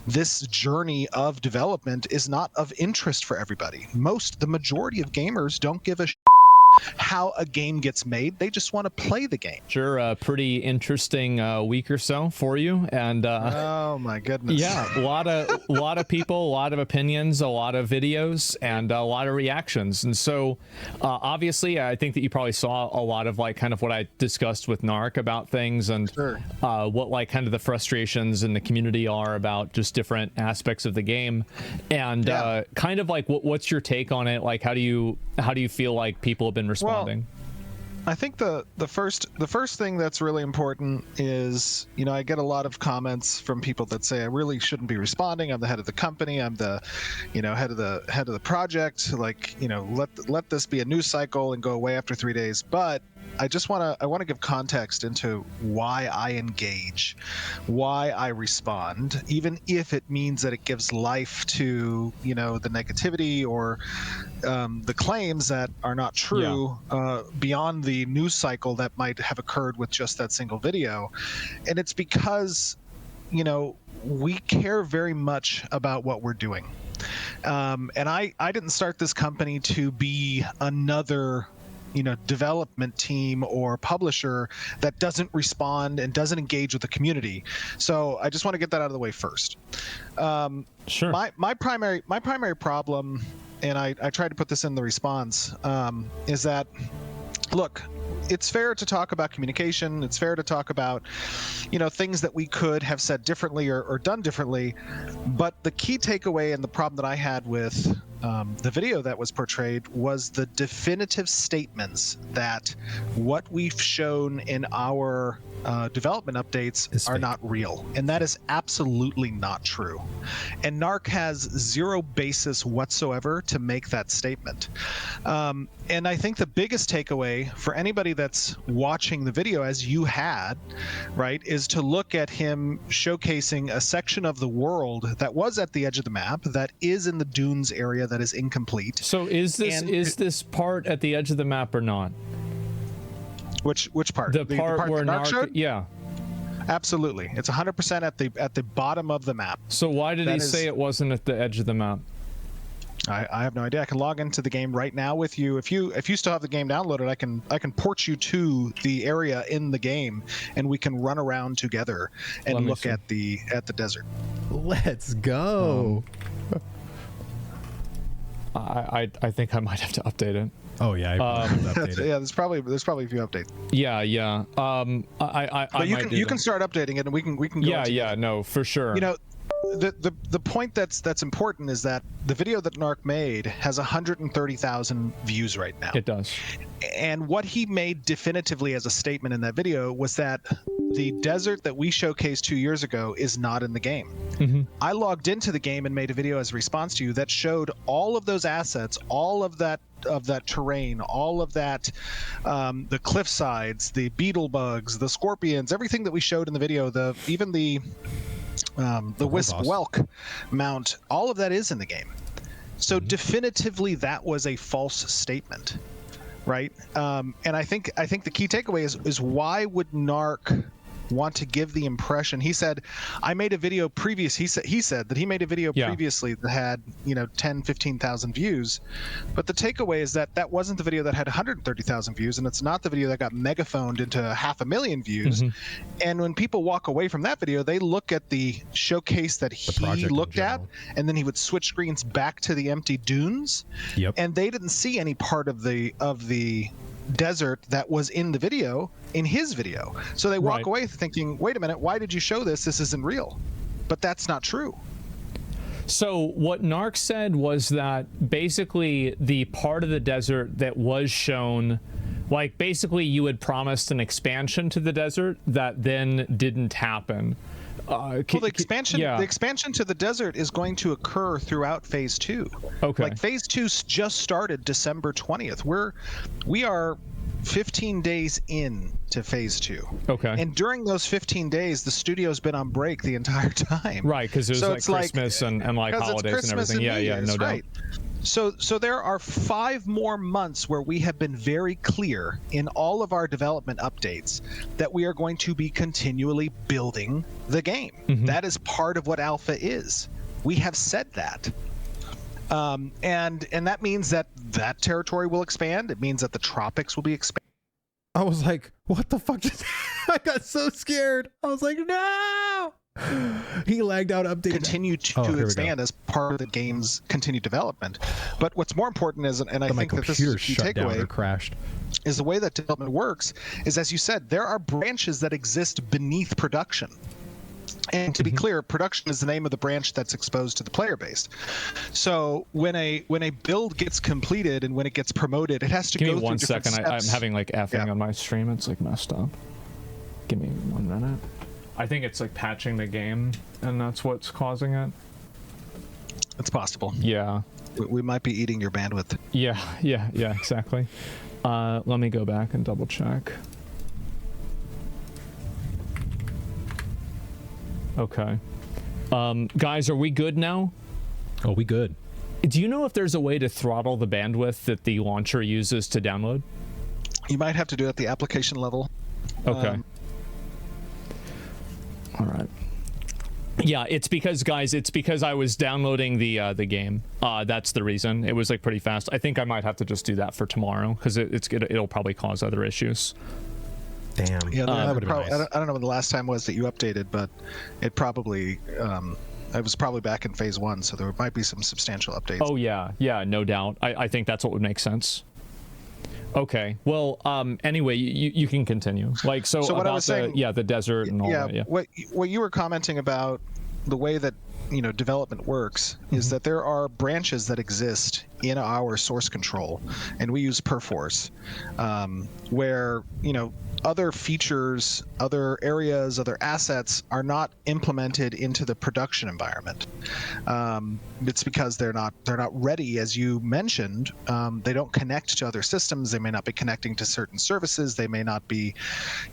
this journey of development is not of interest for everybody. The majority of gamers don't give a how a game gets made. They just want to play the game. Sure. Pretty interesting week or so for you. And oh my goodness. Yeah, a lot of people, a lot of opinions, a lot of videos, and a lot of reactions. And so obviously I think that you probably saw a lot of like kind of what I discussed with Narc about things, and sure. What like kind of the frustrations in the community are about just different aspects of the game. And kind of like what's your take on it? Like how do you feel like people have been responding? Well, I think the first thing that's really important is, you know, I get a lot of comments from people that say I really shouldn't be responding. I'm the head of the company. I'm the, you know, head of the project. Like, you know, let this be a news cycle and go away after 3 days. But I want to give context into why I engage, why I respond, even if it means that it gives life to, you know, the negativity or the claims that are not true beyond the news cycle that might have occurred with just that single video. And it's because, you know, we care very much about what we're doing. And I didn't start this company to be another, you know, development team or publisher that doesn't respond and doesn't engage with the community. So I just want to get that out of the way first. Sure. My primary problem, and I tried to put this in the response, is that, look, it's fair to talk about communication. It's fair to talk about, you know, things that we could have said differently or done differently. But the key takeaway and the problem that I had with the video that was portrayed was the definitive statements that what we've shown in our development updates are not real. And that is absolutely not true. And Narc has zero basis whatsoever to make that statement. And I think the biggest takeaway for anybody that's watching the video, as you had, right, is to look at him showcasing a section of the world that was at the edge of the map, that is in the dunes area, that is incomplete. So is this part at the edge of the map or not? Which part? The part where Narc showed? Yeah. Absolutely. It's 100% at the bottom of the map. So why did he say it wasn't at the edge of the map? I have no idea. I can log into the game right now with you. If you still have the game downloaded, I can port you to the area in the game, and we can run around together and look at the desert. Let's go. I think I might have to update it. Oh yeah, yeah. There's probably a few updates. Yeah. But you can start updating it, and we can go. Yeah. No, for sure. You know, the point that's important is that the video that Narc made has 130,000 views right now. It does. And what he made definitively as a statement in that video was that the desert that we showcased 2 years ago is not in the game. Mm-hmm. I logged into the game and made a video as a response to you that showed all of those assets, all of that terrain, all of that, the cliff sides, the beetle bugs, the scorpions, everything that we showed in the video, even the Wisp Welk mount, all of that is in the game. So definitively that was a false statement, right? And I think the key takeaway is why would Narc want to give the impression? He said, I made a video previous. He said that he made a video previously that had, 10-15,000 views, but the takeaway is that wasn't the video that had 130,000 views, and it's not the video that got megaphoned into 500,000 views. And when people walk away from that video, they look at the showcase that he looked at, and then he would switch screens back to the empty dunes, and they didn't see any part of the desert that was in the video in his video. So they walk away thinking, wait a minute, why did you show this? This isn't real. But that's not true. So what Narc said was that basically the part of the desert that was shown, like basically you had promised an expansion to the desert that then didn't happen. The expansion to the desert is going to occur throughout phase 2. Okay. Like phase 2 just started December 20th. We are 15 days in to phase 2. Okay. And during those 15 days, the studio's been on break the entire time. Right, because there's Christmas and like holidays and everything. No doubt. So there are 5 more months where we have been very clear in all of our development updates that we are going to be continually building the game. That is part of what alpha is. We have said that. And that means that territory will expand. It means that the tropics will be expanded. I was like, what the fuck? I got so scared. I was like, no. He lagged out update. Continue to expand as part of the game's continued development. But what's more important is, and I think that this is a key takeaway, crashed, is the way that development works is, as you said, there are branches that exist beneath production. And to be clear, production is the name of the branch that's exposed to the player base. So when a build gets completed and when it gets promoted, it has to go through different steps. Give me 1 second. I'm having like effing on my stream. It's like messed up. Give me 1 minute. I think it's like patching the game, and that's what's causing it. It's possible. Yeah. We might be eating your bandwidth. Yeah, exactly. Let me go back and double check. Okay. Guys, are we good now? Oh, we good. Do you know if there's a way to throttle the bandwidth that the launcher uses to download? You might have to do it at the application level. Okay. All right. Yeah, it's because, guys, I was downloading the game. That's the reason. It was like pretty fast. I think I might have to just do that for tomorrow because it'll probably cause other issues. Damn. Yeah, that would have been nice. I don't know when the last time was that you updated, but it probably it was probably back in phase 1, so there might be some substantial updates. Oh yeah, no doubt. I think that's what would make sense. Okay. Well, anyway, you can continue. Like, so what about I was saying, the desert and all that. Yeah. What you were commenting about the way that development works is that there are branches that exist in our source control, and we use Perforce, where other features, other areas, other assets are not implemented into the production environment. It's because they're not ready, as you mentioned. They don't connect to other systems. They may not be connecting to certain services. They may not be,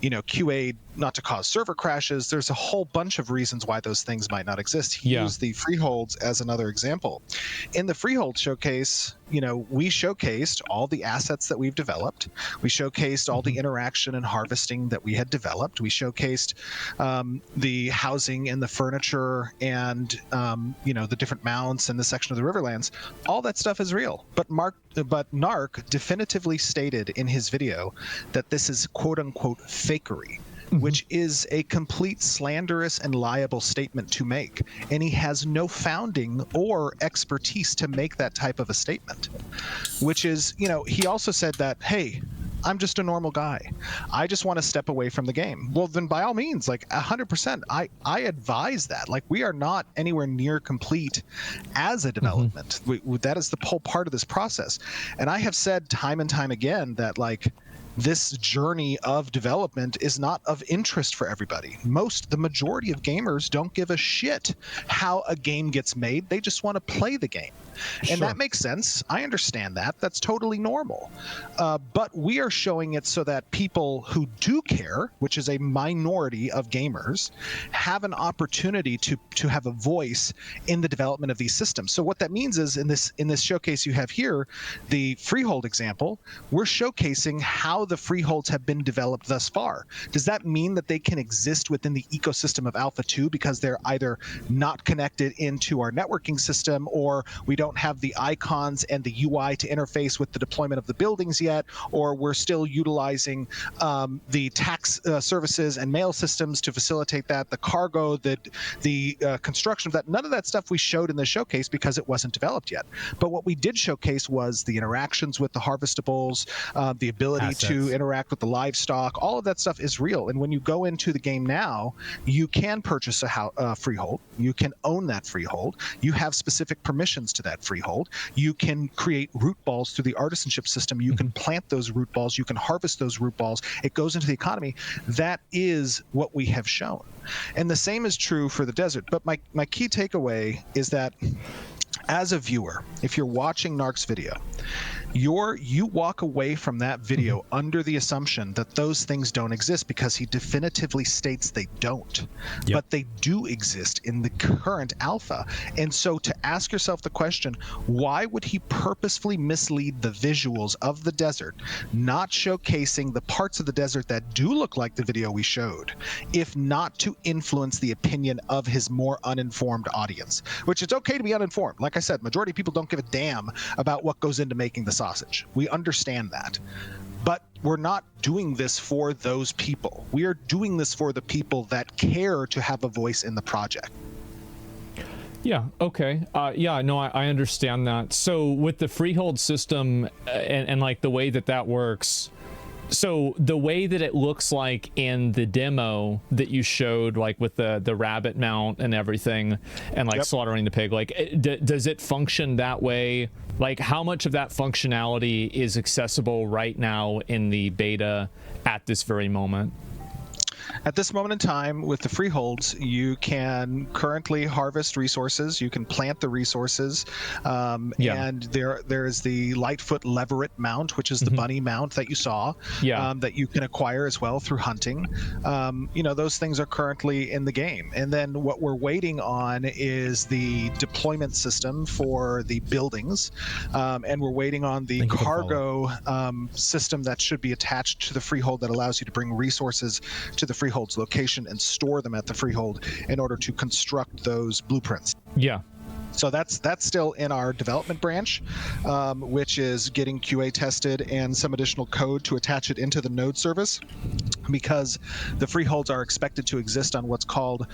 QA'd not to cause server crashes. There's a whole bunch of reasons why those things might not exist. Use the freeholds as another example. In the freehold showcase, we showcased all the assets that we've developed. We showcased all the interaction and harvesting that we had developed. We showcased the housing and the furniture and the different mounts and the section of the Riverlands. All that stuff is real. But Narc definitively stated in his video that this is quote unquote fakery, which is a complete slanderous and liable statement to make. And he has no founding or expertise to make that type of a statement, which is, he also said that, hey, I'm just a normal guy. I just want to step away from the game. Well, then by all means, like 100%, I advise that. Like, we are not anywhere near complete as a development. That is the whole part of this process. And I have said time and time again that, like, this journey of development is not of interest for everybody. The majority of gamers don't give a shit how a game gets made. They just want to play the game. And that makes sense. I understand that. That's totally normal. But we are showing it so that people who do care, which is a minority of gamers, have an opportunity to have a voice in the development of these systems. So what that means is in this showcase you have here, the freehold example, we're showcasing how the freeholds have been developed thus far. Does that mean that they can exist within the ecosystem of Alpha 2 because they're either not connected into our networking system, or we don't have the icons and the UI to interface with the deployment of the buildings yet, or we're still utilizing the tax services and mail systems to facilitate that, the cargo, the construction of that? None of that stuff we showed in the showcase because it wasn't developed yet. But what we did showcase was the interactions with the harvestables, the ability to interact with the livestock. All of that stuff is real. And when you go into the game now, you can purchase a freehold. You can own that freehold. You have specific permissions to that freehold. You can create root balls through the artisanship system. You can plant those root balls. You can harvest those root balls. It goes into the economy. That is what we have shown. And the same is true for the desert. But my key takeaway is that as a viewer, if you're watching Narc's video, You walk away from that video under the assumption that those things don't exist because he definitively states they don't. Yep. But they do exist in the current alpha. And so to ask yourself the question, why would he purposefully mislead the visuals of the desert, not showcasing the parts of the desert that do look like the video we showed, if not to influence the opinion of his more uninformed audience? Which it's okay to be uninformed. Like I said, majority of people don't give a damn about what goes into making the sausage. We understand that. But we're not doing this for those people. We are doing this for the people that care to have a voice in the project. Yeah, okay. Yeah, no, I understand that. So with the freehold system and like the way that works, so the way that it looks like in the demo that you showed, like with the rabbit mount and everything, and like slaughtering the pig, like does it function that way? Like how much of that functionality is accessible right now in the beta at this very moment? At this moment in time, with the freeholds, you can currently harvest resources. You can plant the resources, and there is the Lightfoot Leveret mount, which is the bunny mount that you saw, that you can acquire as well through hunting. You know, those things are currently in the game. And then what we're waiting on is the deployment system for the buildings, and we're waiting on the cargo system that should be attached to the freehold that allows you to bring resources to the freehold's location and store them at the freehold in order to construct those blueprints. Yeah. So that's still in our development branch, which is getting QA tested and some additional code to attach it into the node service, because the freeholds are expected to exist on what's called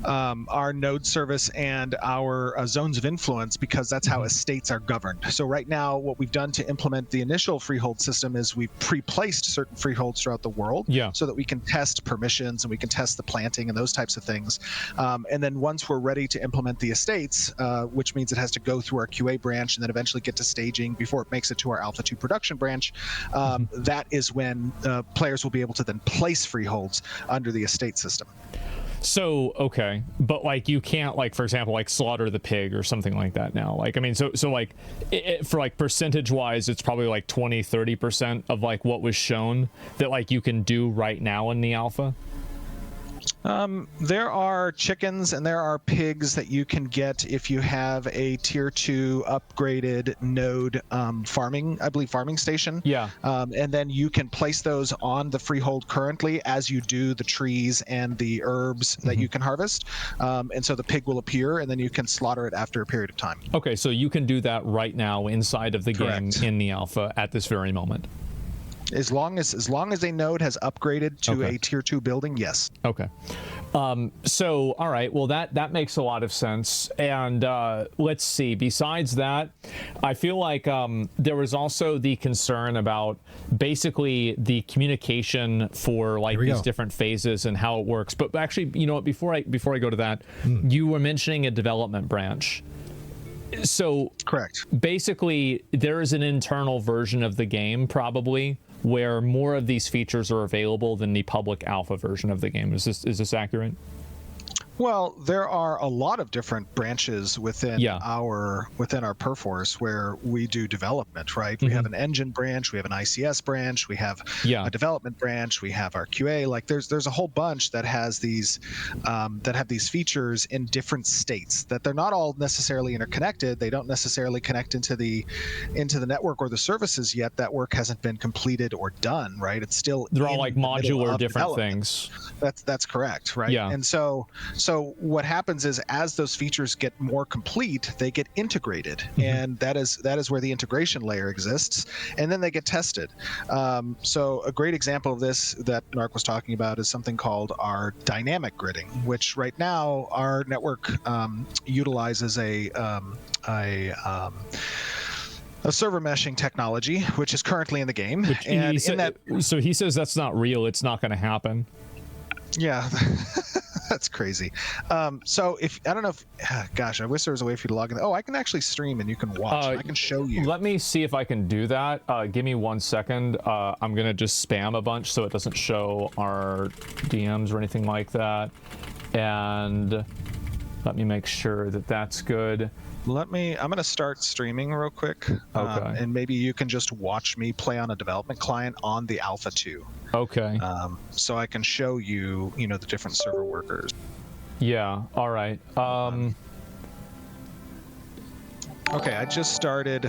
our node service and our zones of influence, because that's how estates are governed. So right now, what we've done to implement the initial freehold system is we've pre-placed certain freeholds throughout the world, so that we can test permissions and we can test the planting and those types of things. And then once we're ready to implement the estates, which means it has to go through our QA branch and then eventually get to staging before it makes it to our Alpha 2 production branch, that is when players will be able to then place freeholds under the estate system. So, okay, but like you can't, like, for example, like slaughter the pig or something like that now. Like, I mean, so like for like percentage wise, it's probably like 20-30% of like what was shown that like you can do right now in the alpha. There are chickens and there are pigs that you can get if you have a tier 2 upgraded node farming station. Yeah. And then you can place those on the freehold currently as you do the trees and the herbs that you can harvest. And so the pig will appear and then you can slaughter it after a period of time. Okay, so you can do that right now inside of the game in the alpha at this very moment. As long as a node has upgraded to a tier 2 building, yes. Okay. So, all right. Well, that makes a lot of sense. And let's see. Besides that, I feel like there was also the concern about basically the communication for like these different phases and how it works. But actually, you know what? Before I go to that, you were mentioning a development branch. So correct. Basically, there is an internal version of the game probably where more of these features are available than the public alpha version of the game. Is this accurate? Well, there are a lot of different branches within our Perforce where we do development, right? We have an engine branch, we have an ICS branch, we have a development branch, we have our QA. Like there's a whole bunch that has these that have these features in different states that they're not all necessarily interconnected. They don't necessarily connect into the network or the services yet. That work hasn't been completed or done, right? It's still they're all like modular different things. That's correct, right? Yeah. And so what happens is as those features get more complete, they get integrated, and that is where the integration layer exists, and then they get tested. So a great example of this that Narc was talking about is something called our dynamic gridding, which right now our network utilizes a server meshing technology, which is currently in the game. So he says that's not real. It's not going to happen. Yeah. That's crazy. So I don't know if, gosh, I wish there was a way for you to log in. Oh, I can actually stream and you can watch. I can show you. Let me see if I can do that. Give me 1 second. I'm going to just spam a bunch so it doesn't show our DMs or anything like that. And Let me make sure that that's good. I'm going to start streaming real quick. Okay. And maybe you can just watch me play on a development client on the Alpha 2. Okay. So I can show you, the different server workers. Yeah. All right. Okay, I just started.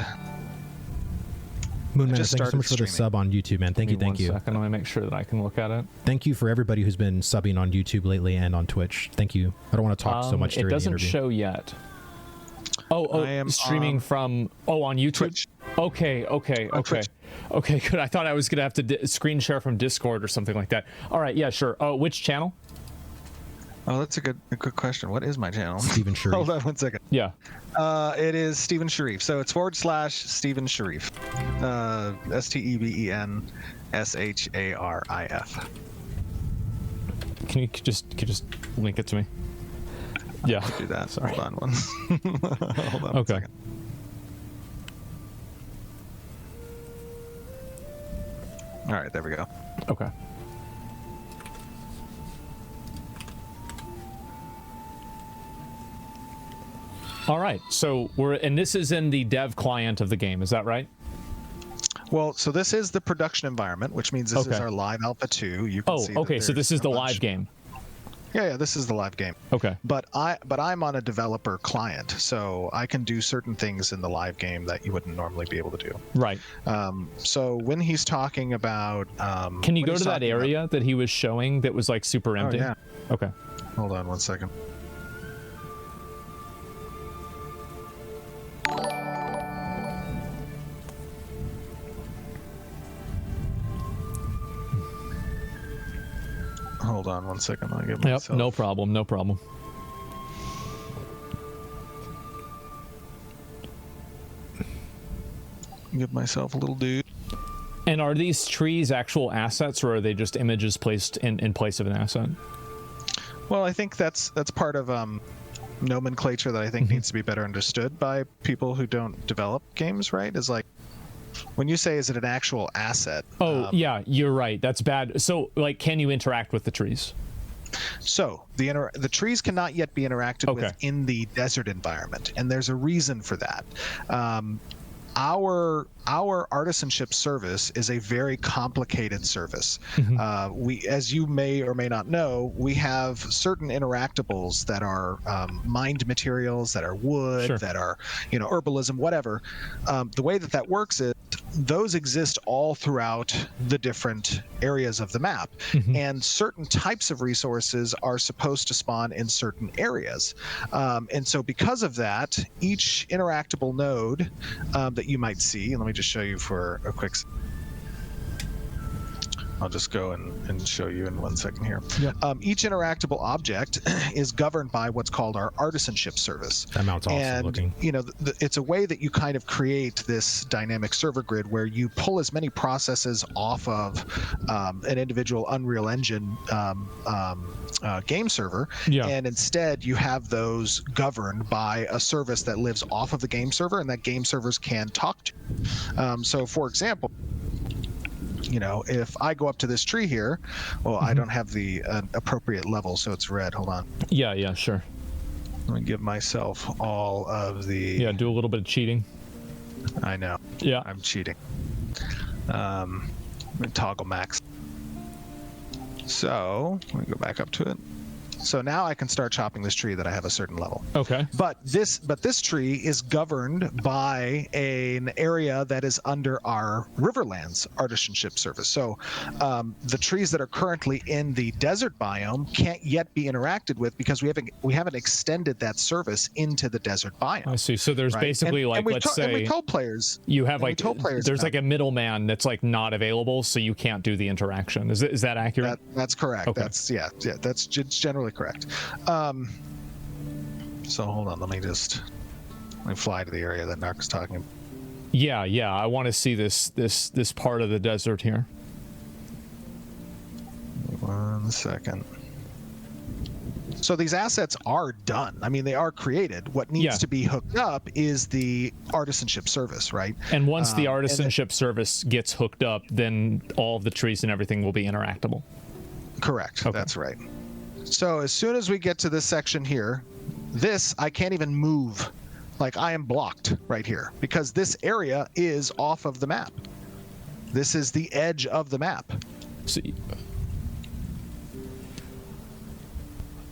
Moonman, just thank you so started much for the streaming. sub on YouTube, man. Thank you. One second. Let me make sure that I can look at it. Thank you for everybody who's been subbing on YouTube lately and on Twitch. Thank you. I don't want to talk so much during It the doesn't interview. show yet. Oh, I am streaming from on YouTube. Twitch. Okay, Twitch. okay, good. I thought I was gonna have to screen share from Discord or something like that. All right, yeah, sure. Oh, which channel? Oh, that's a good question. What is my channel? Steven Sharif. Hold on 1 second. Yeah. It is Steven Sharif. So it's / Steven Sharif. STEVENSHARIF. Can you just link it to me? Yeah. Do that. Sorry. Hold on one. Hold on 1 Okay. second. All right, there we go. Okay. All right. So and this is in the dev client of the game. Is that right? Well, so this is the production environment, which means this is Okay. our live Alpha 2. You can see that Okay. So there's this is the a live bunch- game. Yeah, this is the live game. Okay. But I'm on a developer client, so I can do certain things in the live game that you wouldn't normally be able to do. Right. So when he's talking about, Can you when go he's to that talking about- area that he was showing that was like super empty? yeah. Okay. Hold on 1 second. Hold on 1 second. I'll give Yep. myself. No problem. No problem. Give myself a little dude. And are these trees actual assets, or are they just images placed in place of an asset? Well, I think that's part of nomenclature that I think needs to be better understood by people who don't develop games. Right? Is like when you say, "Is it an actual asset?" Oh, yeah, you're right. That's bad. So, like, can you interact with the trees? So the trees cannot yet be interacted Okay. with in the desert environment, and there's a reason for that. Our artisanship service is a very complicated service. We, as you may or may not know, we have certain interactables that are mined materials, that are wood, Sure. that are herbalism, whatever. The way that works is those exist all throughout the different areas of the map, and certain types of resources are supposed to spawn in certain areas. And so because of that, each interactable node that you might see, and let me just show you for a quick. I'll just go and show you in 1 second here. Yep. Each interactable object is governed by what's called our artisanship service. That mount's awesome And looking. it's a way that you kind of create this dynamic server grid where you pull as many processes off of an individual Unreal Engine game server, Yeah. and instead you have those governed by a service that lives off of the game server and that game servers can talk to. So, for example, if I go up to this tree here, well, I don't have the appropriate level, so it's red. Hold on. Yeah, sure. Let me give myself all of the. Yeah, do a little bit of cheating. I know. Yeah. I'm cheating. Let me toggle max. So let me go back up to it. So now I can start chopping this tree that I have a certain level. Okay. But this tree is governed by an area that is under our Riverlands artisanship service. So the trees that are currently in the desert biome can't yet be interacted with because we haven't extended that service into the desert biome. I see. So there's right? basically and like, we let's say we told players you have and we like told players there's about like a middleman that's like not available, so you can't do the interaction. Is that accurate? that's correct. Okay. That's that's generally correct. So hold on, let me fly to the area that Narc is talking about. Yeah. I want to see this part of the desert here. 1 second. So these assets are done. I mean, they are created. What needs to be hooked up is the artisanship service, right? And once the artisanship service gets hooked up, then all of the trees and everything will be interactable. Correct. Okay. That's right. So as soon as we get to this section here, this, I can't even move. Like, I am blocked right here because this area is off of the map. This is the edge of the map.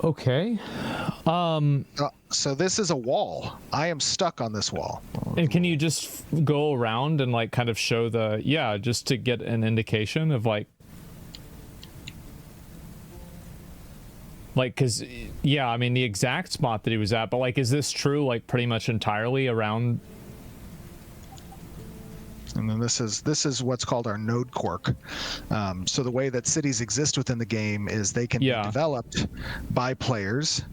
Okay. So this is a wall. I am stuck on this wall. And can you just go around and like kind of show the, yeah, just to get an indication of like, cause yeah, I mean the exact spot that he was at, but like, is this true? Like pretty much entirely around? And then this is what's called our node quirk. So the way that cities exist within the game is they can be developed by players.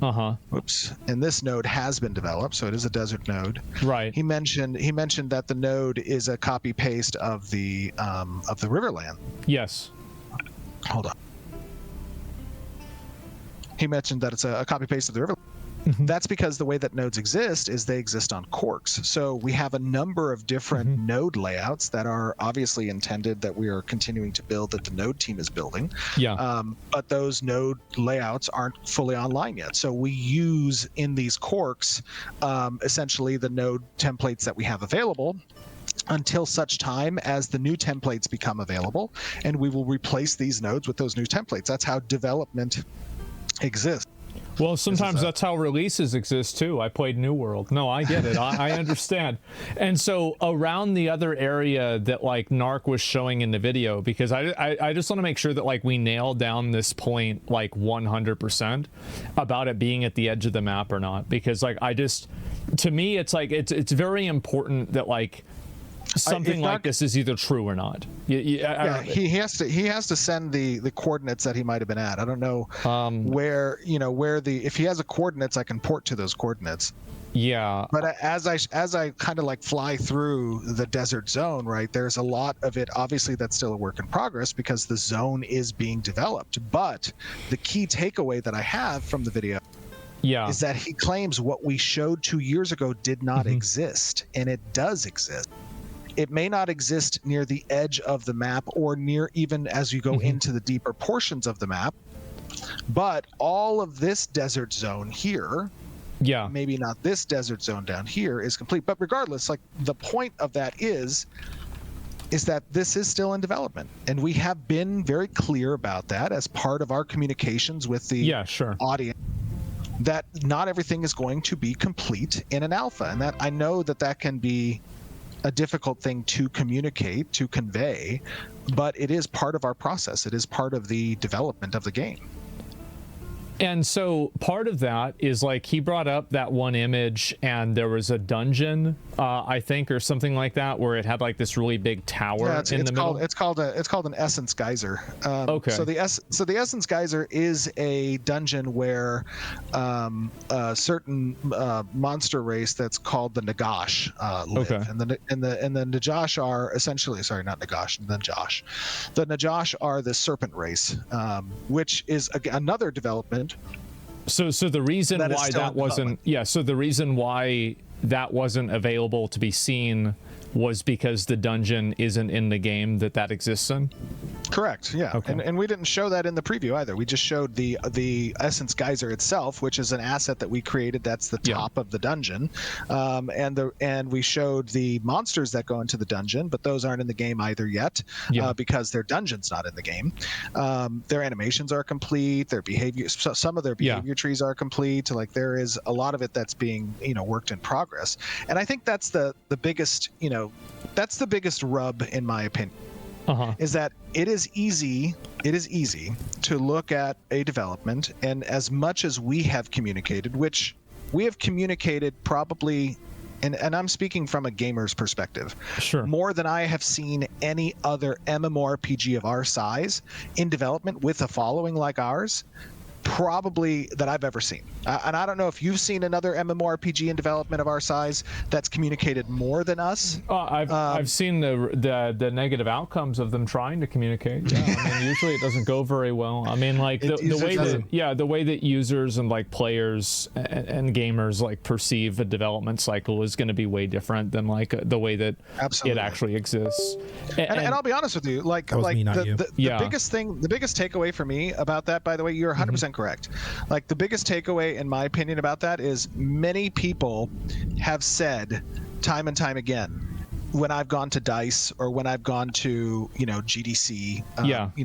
Oops. And this node has been developed, so it is a desert node. Right. He mentioned that the node is a copy paste of the Riverland. Yes. Hold on. He mentioned that it's a copy paste of the Riverland. That's because the way that nodes exist is they exist on quirks. So we have a number of different node layouts that are obviously intended that we are continuing to build, that the node team is building. Yeah. But those node layouts aren't fully online yet. So we use in these quirks essentially the node templates that we have available until such time as the new templates become available, and we will replace these nodes with those new templates. That's how development exists. Well, sometimes that's how releases exist too. I played New World. No, I get it. I understand. And so around the other area that like Narc was showing in the video, because I just want to make sure that like we nail down this point like 100% about it being at the edge of the map or not, because like to me it's like it's very important that like something like this is either true or not. He has to send the coordinates that he might have been at. I don't know where if he has a coordinates, I can port to those coordinates. Yeah. But as I kind of like fly through the desert zone, right, there's a lot of it obviously that's still a work in progress because the zone is being developed. But the key takeaway that I have from the video is that he claims what we showed 2 years ago did not exist, and it does exist. It may not exist near the edge of the map or near even as you go into the deeper portions of the map, but all of this desert zone here, maybe not this desert zone down here, is complete. But regardless, like the point of that is that this is still in development, and we have been very clear about that as part of our communications with the audience, that not everything is going to be complete in an alpha, and that I know that can be a difficult thing to communicate, to convey, but it is part of our process. It is part of the development of the game. And so part of that is like he brought up that one image and there was a dungeon, I think, or something like that, where it had like this really big tower in the middle. It's called an Essence Geyser. Okay. So the Essence Geyser is a dungeon where a certain monster race that's called the Nagash live. Okay. And the Najash are essentially, sorry, not Nagash, the Najash. The Najash are the serpent race, which is another development. So the reason why that wasn't so the reason why that wasn't available to be seen was because the dungeon isn't in the game that exists in? Correct, yeah. Okay. And we didn't show that in the preview either. We just showed the Essence Geyser itself, which is an asset that we created that's the top of the dungeon. And we showed the monsters that go into the dungeon, but those aren't in the game either yet because their dungeon's not in the game. Their animations are complete, their behavior, some of their behavior trees are complete. Like there is a lot of it that's being, worked in progress. And I think that's the biggest, that's the biggest rub in my opinion. Is that it is easy to look at a development, and as much as we have communicated, which we have communicated probably, and I'm speaking from a gamer's perspective, more than I have seen any other MMORPG of our size in development with a following like ours, probably that I've ever seen. And I don't know if you've seen another MMORPG in development of our size that's communicated more than us. I've seen the negative outcomes of them trying to communicate. Yeah, I mean, usually it doesn't go very well. I mean, like the way that users and like players and gamers like perceive a development cycle is going to be way different than like the way that it actually exists. And I'll be honest with you, the biggest takeaway for me about that, by the way, you're 100% 100% correct. Like, the biggest takeaway, in my opinion, about that is many people have said time and time again, when I've gone to DICE or when I've gone to, GDC,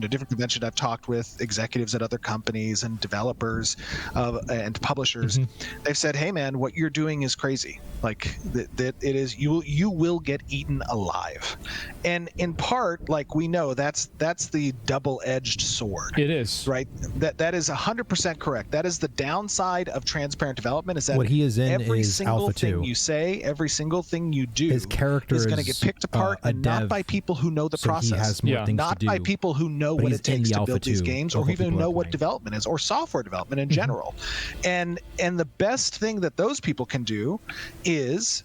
different conventions, I've talked with executives at other companies and developers and publishers. They've said, hey man, what you're doing is crazy. Like, that it is, you will get eaten alive. And in part, like, we know that's the double-edged sword. It is. Right? That is 100% correct. That is the downside of transparent development, is that what he is in every is single Alpha thing 2. you say, every single thing you do, his character is going to get picked apart, and not by people who know the process. He has more things not to do, by people who know what it takes to build these games, or even know what development is, or software development in general. And the best thing that those people can do is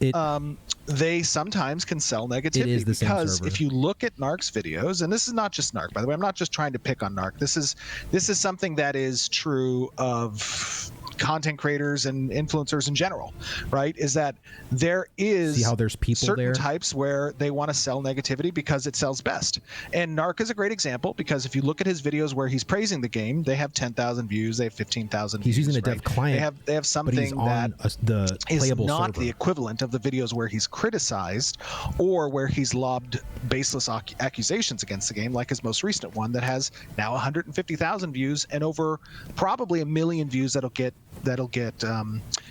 they sometimes can sell negativity, because if you look at Narc's videos, and this is not just Narc, by the way, I'm not just trying to pick on Narc. This is something that is true of content creators and influencers in general, right? Is that there is see how there's people certain there? Types where they want to sell negativity because it sells best. And Narc is a great example, because if you look at his videos where he's praising the game, they have 10,000 views, they have 15,000 views. He's using a dev client. They have something that the playable is not server. the equivalent of the videos where he's criticized or where he's lobbed baseless accusations against the game, like his most recent one that has now 150,000 views and over probably 1 million views that'll get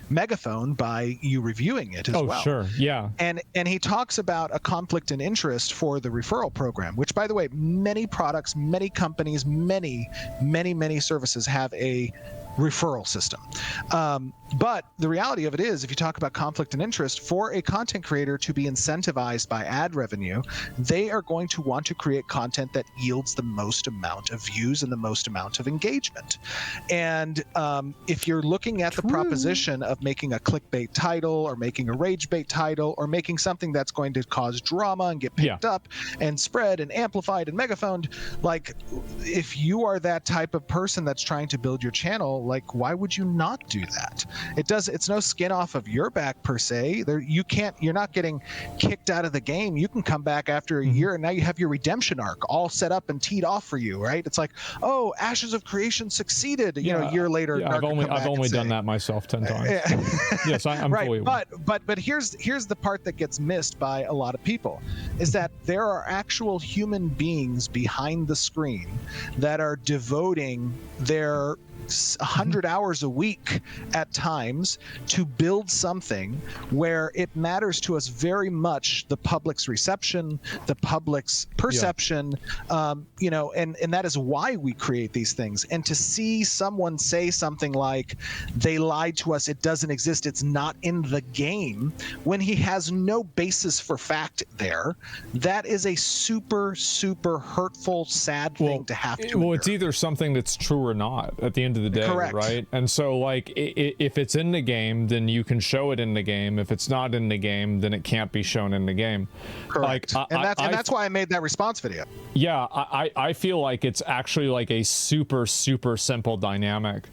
megaphone by you reviewing it as well. Oh, sure. Yeah. And he talks about a conflict in interest for the referral program, which, by the way, many products, many companies, many services have a referral system. But the reality of it is, if you talk about conflict and interest, for a content creator to be incentivized by ad revenue, they are going to want to create content that yields the most amount of views and the most amount of engagement. And if you're looking at the proposition of making a clickbait title, or making a rage bait title, or making something that's going to cause drama and get picked up and spread and amplified and megaphoned, like, if you are that type of person that's trying to build your channel, like, why would you not do that? It's no skin off of your back per se. You're not getting kicked out of the game. You can come back after a year, and now you have your redemption arc all set up and teed off for you, right? It's like, oh, Ashes of Creation succeeded. A year later. Yeah, I've only done that myself 10 times. Yes, I'm right, fully aware. But here's the part that gets missed by a lot of people, is that there are actual human beings behind the screen that are devoting their 100 hours a week at times to build something where it matters to us very much the public's reception, the public's perception, and that is why we create these things. And to see someone say something like, they lied to us, it doesn't exist, it's not in the game, when he has no basis for fact there, that is a super, super hurtful, sad thing to have to endure. It's either something that's true or not at the end of the day. Correct. Right? And so, like, if it's in the game, then you can show it in the game. If it's not in the game, then it can't be shown in the game. Correct. Like, that's why I made that response video. Yeah, I feel like it's actually like a super, super simple dynamic.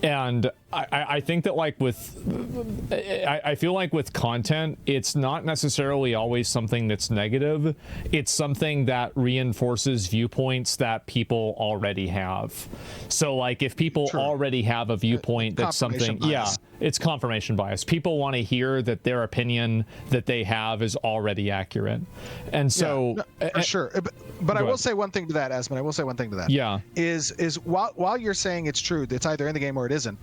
And I think that, like, I feel like with content, it's not necessarily always something that's negative. It's something that reinforces viewpoints that people already have. So, like, if people already have a viewpoint that's something, it's confirmation bias. People want to hear that their opinion that they have is already accurate. And so, for sure. But I will say one thing to that, Asmon. I will say one thing to that. Yeah. Is while you're saying it's true, it's either in the game or it isn't.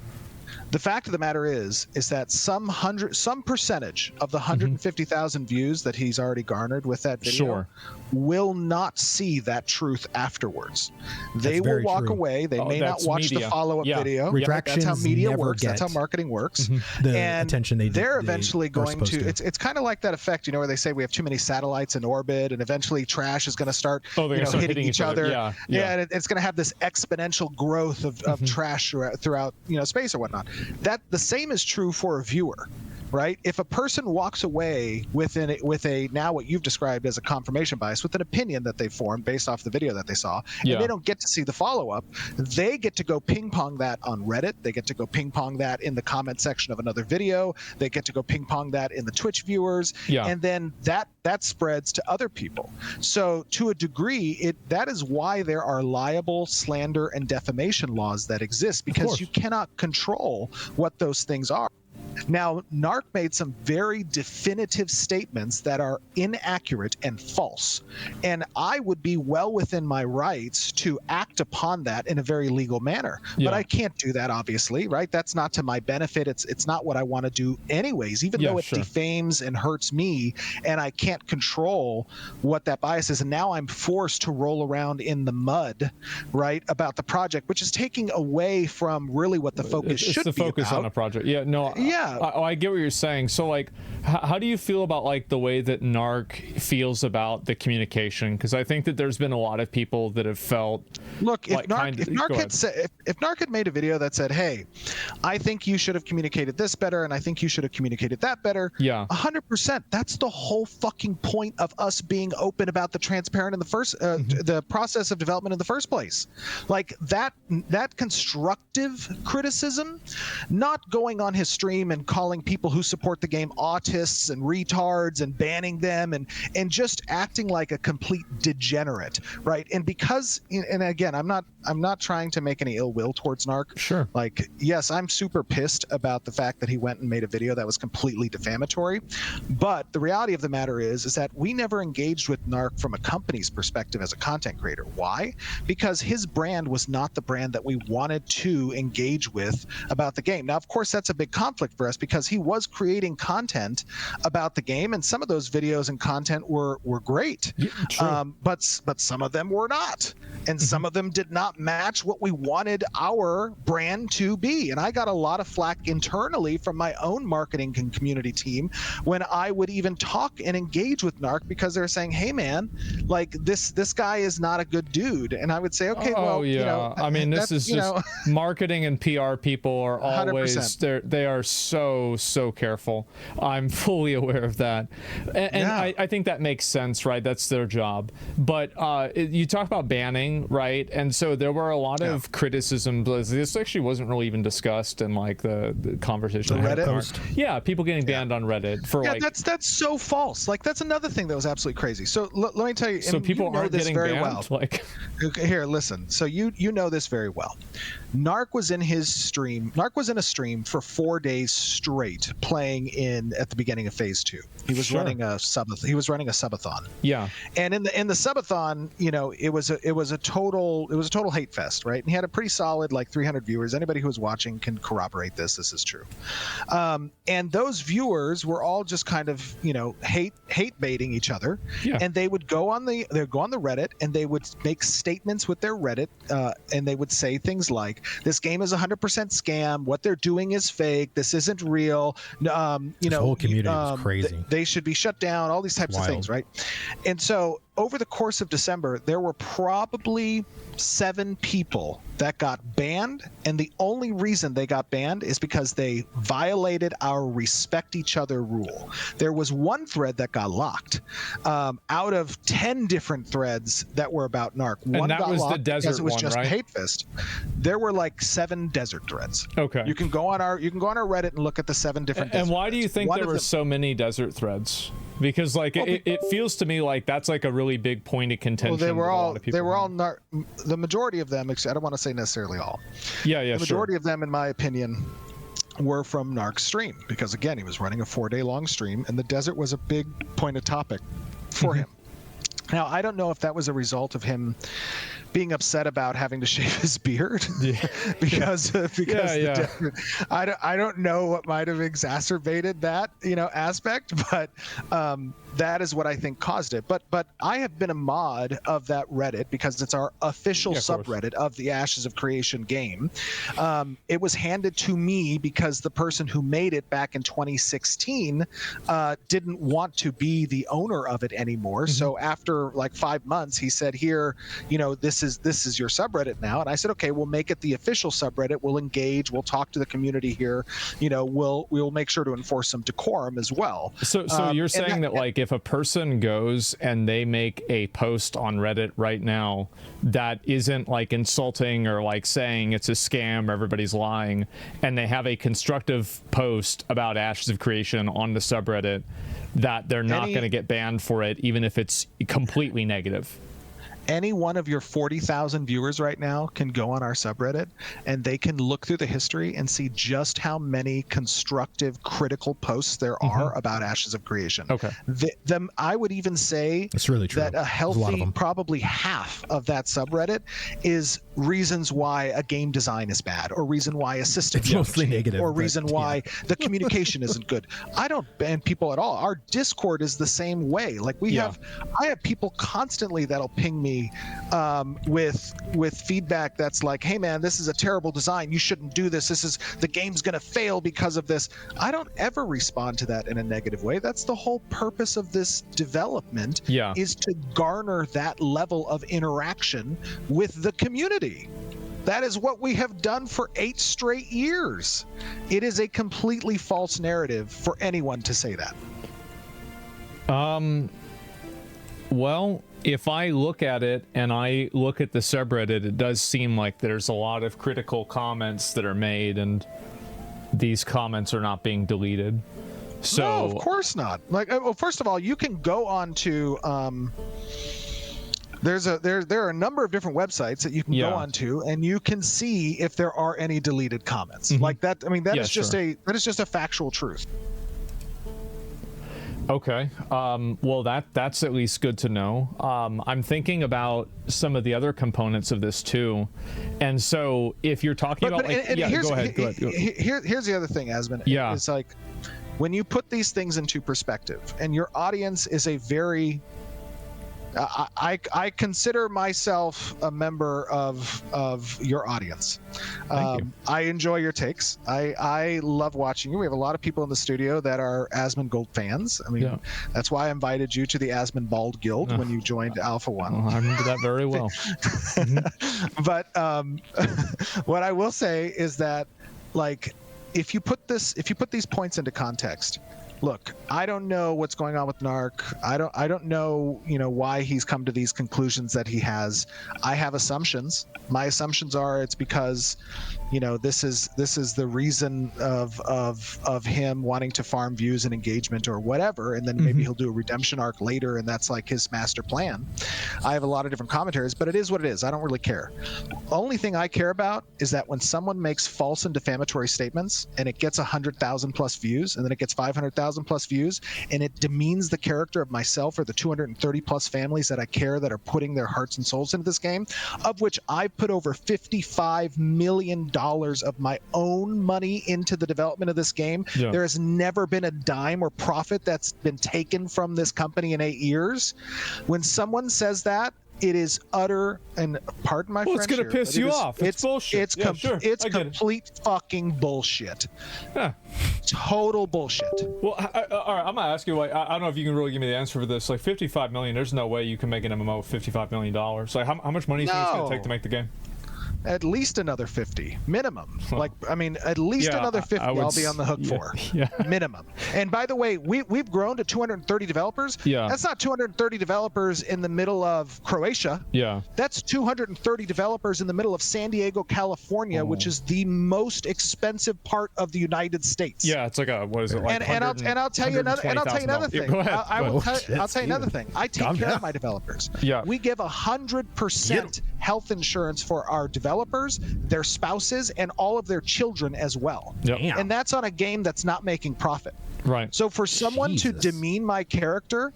The fact of the matter is that some percentage of the 150,000 views that he's already garnered with that video will not see that truth afterwards. They will walk away. They may not watch the follow-up video. Retractions that's how media never works. get That's how marketing works. The and attention they're eventually going to. It's kind of like that effect, where they say we have too many satellites in orbit, and eventually trash is going to start, hitting each other. And it's going to have this exponential growth of trash throughout space or whatnot. That the same is true for a viewer. right? If a person walks away with a now what you've described as a confirmation bias, with an opinion that they formed based off the video that they saw, Yeah. and they don't get to see the follow-up, they get to go ping pong that on Reddit. They get to go ping pong that in the comment section of another video. They get to go ping pong that in the Twitch viewers. Yeah. And then that spreads to other people. So to a degree, that is why there are libel, slander, and defamation laws that exist, because you cannot control what those things are. Now, Narc made some very definitive statements that are inaccurate and false. And I would be well within my rights to act upon that in a very legal manner. But I can't do that, obviously, right? That's not to my benefit. It's not what I want to do anyways, even though it defames and hurts me, and I can't control what that bias is. And now I'm forced to roll around in the mud, right, about the project, which is taking away from really what the focus should be about. It's the focus on a project. Yeah, no. Yeah. I get what you're saying. So, like, how do you feel about, like, the way that Narc feels about the communication? Because I think that there's been a lot of people that have felt. Look, if Narc had made a video that said, "Hey, I think you should have communicated this better, and I think you should have communicated that better," 100%. That's the whole fucking point of us being open about the transparent in the first, the process of development in the first place. Like that constructive criticism, not going on his stream and calling people who support the game autists and retards and banning them and just acting like a complete degenerate, right? And because, and again, I'm not trying to make any ill will towards Narc. Sure. Like, yes, I'm super pissed about the fact that he went and made a video that was completely defamatory. But the reality of the matter is that we never engaged with Narc from a company's perspective as a content creator. Why? Because his brand was not the brand that we wanted to engage with about the game. Now, of course, that's a big conflict for us because he was creating content about the game, and some of those videos and content were great. Yeah, but some of them were not, and some of them did not match what we wanted our brand to be. And I got a lot of flack internally from my own marketing and community team when I would even talk and engage with Narc, because they're saying, "Hey man, like this guy is not a good dude." And I would say, "Okay, well, yeah. you know, I mean, this is just marketing and PR people are always 100%. they are so careful. I'm fully aware of that, and I think that makes sense, right? That's their job. But you talk about banning, right? And so there were a lot of criticism. This actually wasn't really even discussed in like the conversation. The Reddit post. Yeah, people getting banned on Reddit for like. That's so false. Like that's another thing that was absolutely crazy. So let me tell you. So people aren't this getting very banned. Well. Like here, listen. So you know this very well. Narc was in his stream. Narc was in a stream for 4 days straight, playing at the beginning of phase 2. He was running a subathon. Yeah. And in the subathon, you know, it was a total hate fest, right? And he had a pretty solid like 300 viewers. Anybody who was watching can corroborate this. This is true. And those viewers were all just kind of, you know, hate baiting each other. Yeah. And they would go on the Reddit and they would make statements with their Reddit, and they would say things like, "This game is 100% scam. What they're doing is fake. This isn't real. You know, the whole community is crazy. They should be shut down." All these types of things, right? And so over the course of December, there were probably 7 people that got banned, and the only reason they got banned is because they violated our respect each other rule. There was one thread that got locked out of 10 different threads that were about Narc. One that got was locked the desert because it was one, just right? a hate fest. There were like 7 desert threads. Okay. You can go on our Reddit and look at the 7 different. And desert why do you threads. think One there of were them- so many desert threads? Because like it feels to me like that's like a really big point of contention. Well, they were with a lot all of people. the majority of them. I don't want to say necessarily all. Yeah, The majority of them, in my opinion, were from Narc's stream, because again, he was running a 4-day long stream, and the desert was a big point of topic for him. Now, I don't know if that was a result of him being upset about having to shave his beard, because I don't know what might have exacerbated that, you know, aspect, but that is what I think caused it. But I have been a mod of that Reddit because it's our official subreddit of the Ashes of Creation game. It was handed to me because the person who made it back in 2016 didn't want to be the owner of it anymore. So after like 5 months, he said, "Here, you know, this this is your subreddit now. And I said, okay, we'll make it the official subreddit. We'll engage. We'll talk to the community here. We'll make sure to enforce some decorum as well. So you're saying that like if a person goes and they make a post on Reddit right now that isn't like insulting or like saying it's a scam or everybody's lying, and they have a constructive post about Ashes of Creation on the subreddit, that they're not going to get banned for it, even if it's completely negative? Any one of your 40,000 viewers right now can go on our subreddit and they can look through the history and see just how many constructive, critical posts there are about Ashes of Creation. Okay. I would even say it's really true. That a healthy, probably half of that subreddit is reasons why a game design is bad, or reason why a system it's mostly negative, or reason why the communication isn't good. I don't ban people at all. Our Discord is the same way. Like I have people constantly that'll ping me with feedback that's like, hey man, this is a terrible design, you shouldn't do this, the game's gonna fail because of this. I don't ever respond to that in a negative way. That's the whole purpose of this development, is to garner that level of interaction with the community. That is what we have done for 8 straight years. It is a completely false narrative for anyone to say that. Well, if I look at it and I look at the subreddit, it does seem like there's a lot of critical comments that are made, and these comments are not being deleted. So no, of course not. Like, well, first of all, you can go on to there are a number of different websites that you can go onto, and you can see if there are any deleted comments. Like that. I mean, that is just a factual truth. Okay. Well, that's at least good to know. I'm thinking about some of the other components of this too, and so if you're talking about, go ahead. Here's the other thing, Asmon. Yeah. It's like when you put these things into perspective, and your audience is a very I consider myself a member of your audience. Thank you. I enjoy your takes. I love watching you. We have a lot of people in the studio that are Asmongold fans. I mean, that's why I invited you to the Asmongold Guild when you joined Alpha One. I remember that very well. But what I will say is that, like, if you put these points into context. Look, I don't know what's going on with Narc. I don't know, why he's come to these conclusions that he has. I have assumptions. My assumptions are it's because, this is the reason of him wanting to farm views and engagement or whatever, and then maybe he'll do a redemption arc later, and that's like his master plan. I have a lot of different commentaries, but it is what it is. I don't really care. Only thing I care about is that when someone makes false and defamatory statements and it gets 100,000 plus views, and then it gets 500,000 plus views, and it demeans the character of myself or the 230 plus families that I care that are putting their hearts and souls into this game, of which I put over $55 million of my own money into the development of this game. There has never been a dime or profit that's been taken from this company in 8 years. When someone says that, it is utter, and pardon my French. It's going to piss you off. It's bullshit. It's complete fucking bullshit. Yeah. Total bullshit. Well, all right, I'm going to ask you, like, I don't know if you can really give me the answer for this. Like, $55 million, there's no way you can make an MMO with $55 million. Like, how much money do you think it's going to take to make the game? At least another 50 minimum. Like, I mean, at least another 50 I'll be on the hook for. Minimum. And by the way, we've grown to 230 developers. That's not 230 developers in the middle of Croatia. That's 230 developers in the middle of San Diego, California, which is the most expensive part of the United States. It's like what is it, like, and I'll tell you another thing. Go ahead. I'll tell you another thing. I take care of my developers. We give 100% health insurance for our developers, their spouses, and all of their children as well. And that's on a game that's not making profit. Right. So for someone to demean my character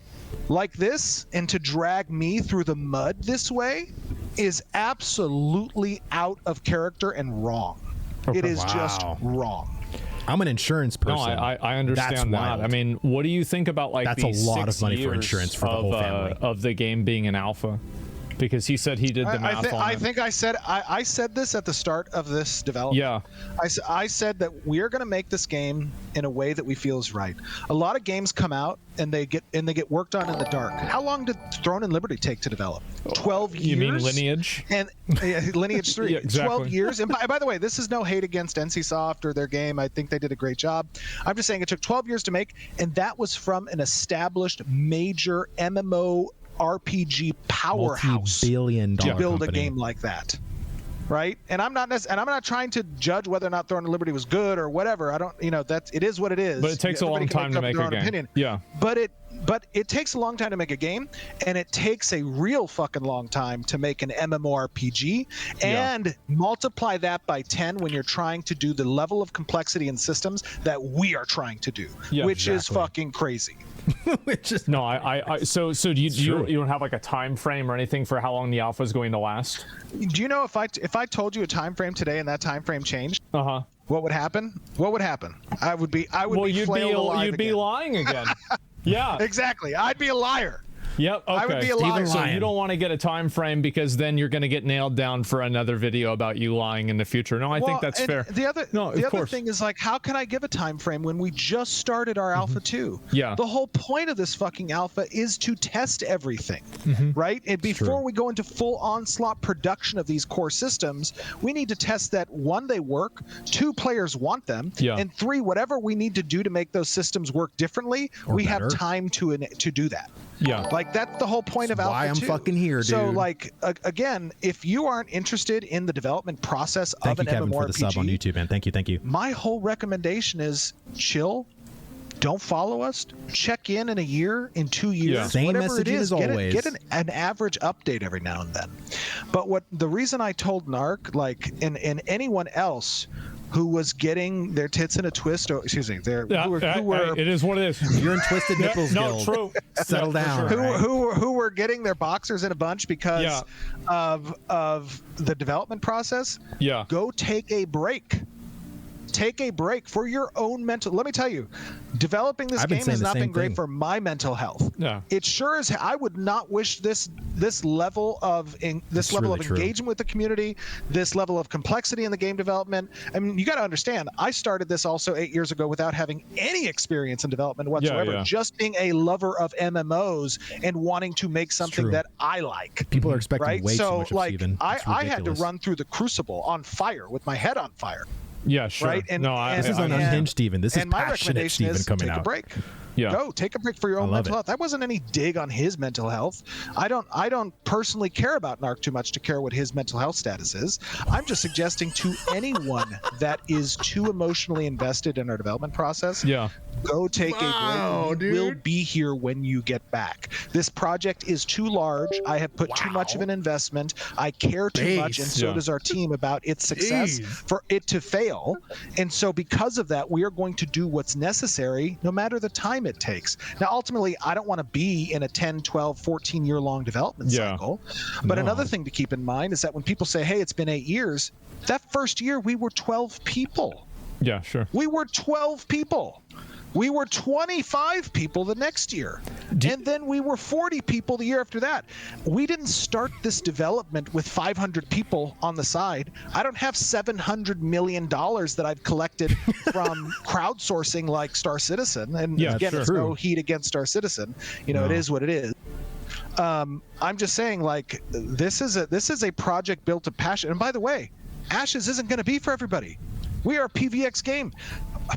like this and to drag me through the mud this way is absolutely out of character and wrong. It is just wrong. I'm an insurance person. No, I understand that. I mean, what do you think about, like, that's these a lot 6 of money for years insurance for the whole family of the game being an alpha? because he said he did the math on I it. think I said this at the start of this development. Yeah. I said that we're going to make this game in a way that we feel is right. A lot of games come out and they get worked on in the dark. How long did Throne and Liberty take to develop? 12 years. You mean Lineage? And Lineage 3. Yeah, exactly. 12 years. And by the way, this is no hate against NCSoft or their game. I think they did a great job. I'm just saying it took 12 years to make, and that was from an established major MMO RPG powerhouse multi-billion-dollar to build company. a game like that, right? And I'm not trying to judge whether or not Throne and Liberty was good or whatever. I don't, it is what it is. But it takes a long time to make a game. Opinion. Yeah. But it takes a long time to make a game, and it takes a real fucking long time to make an MMORPG, and multiply that by 10 when you're trying to do the level of complexity and systems that we are trying to do, which is fucking crazy. Which is No, so do you don't have like a time frame or anything for how long the alpha is going to last? Do you know if I told you a time frame today and that time frame changed? Uh-huh. What would happen? What would happen? I would be You'd flailed alive be again. lying again. Yeah. Exactly. I'd be a liar. Yep. Okay. I would be a liar. So you don't want to get a time frame because then you're going to get nailed down for another video about you lying in the future. No, I think that's fair. The other thing is, like, how can I give a time frame when we just started our alpha 2? Yeah. The whole point of this fucking alpha is to test everything, right? And before we go into full onslaught production of these core systems, we need to test that 1, they work, 2, players want them, and 3, whatever we need to do to make those systems work differently, we have time to do that. Yeah. Like, that's the whole point of Alpha 2. Why I'm fucking here, dude. So, like, again, if you aren't interested in the development process of an Kevin, MMORPG, for the sub on YouTube, man. Thank you. my whole recommendation is chill. Don't follow us. Check in a year, in 2 years, Yeah. Same whatever it messaging is. as always. Get an average update every now and then. But the reason I told Narc, like, and anyone else who was getting their tits in a twist, or excuse me, who were it is what it is. You're in Twisted Nipples Guild. True. Settle down. Sure. Right? who were getting their boxers in a bunch because of the development process. Yeah. Go take a break. Take a break for your own mental. Let me tell you, developing this game has not been great for my mental health. Yeah. It sure is. I would not wish this level of engagement with the community, this level of complexity in the game development. I mean, you got to understand. I started this also 8 years ago without having any experience in development whatsoever. Just being a lover of MMOs and wanting to make something that I like. People are expecting right? way so, too much of like, Steven. I had to run through the crucible on fire with my head on fire. Yeah, sure. Right? This is an unhinged Steven. This is passionate Steven coming out. Take a break. Yeah. Go take a break for your own mental health. That wasn't any dig on his mental health. I don't personally care about Narc too much to care what his mental health status is. I'm just suggesting to anyone that is too emotionally invested in our development process, go take a break. We'll be here when you get back. This project is too large. I have put too much of an investment. I care too much, and so does our team, about its success for it to fail. And so because of that, we are going to do what's necessary, no matter the time it takes. Now, ultimately, I don't want to be in a 10, 12, 14-year long development cycle. But another thing to keep in mind is that when people say, hey, it's been 8 years, that first year we were 12 people. Yeah, sure. We were 12 people. We were 25 people the next year. And then we were 40 people the year after that. We didn't start this development with 500 people on the side. I don't have $700 million that I've collected from crowdsourcing like Star Citizen. And again, there's no heat against Star Citizen. It is what it is. I'm just saying, like, this is a project built of passion. And by the way, Ashes isn't going to be for everybody. We are a PvX game.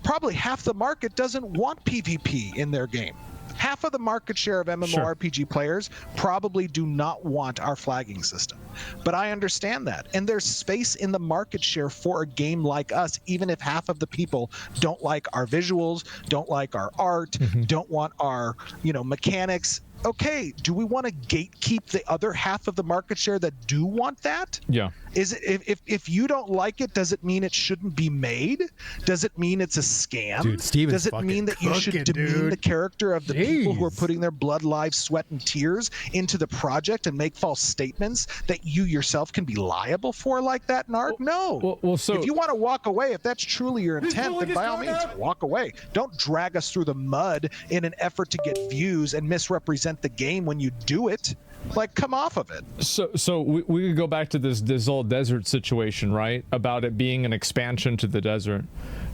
Probably half the market doesn't want PvP in their game. Half of the market share of MMORPG players probably do not want our flagging system. But I understand that. And there's space in the market share for a game like us, even if half of the people don't like our visuals, don't like our art, don't want our, mechanics. Okay, do we want to gatekeep the other half of the market share that do want that? Yeah. Is it, if you don't like it, does it mean it shouldn't be made? Does it mean it's a scam? Dude, Steven's does it mean that you should demean the character of the people who are putting their blood, life, sweat, and tears into the project and make false statements that you yourself can be liable for like that, Narc? No. So if you want to walk away, if that's truly your intent, then by all means, walk away. Don't drag us through the mud in an effort to get views and misrepresent represent the game when you do it. Like, come off of it. So we could go back to this old desert situation, right? About it being an expansion to the desert.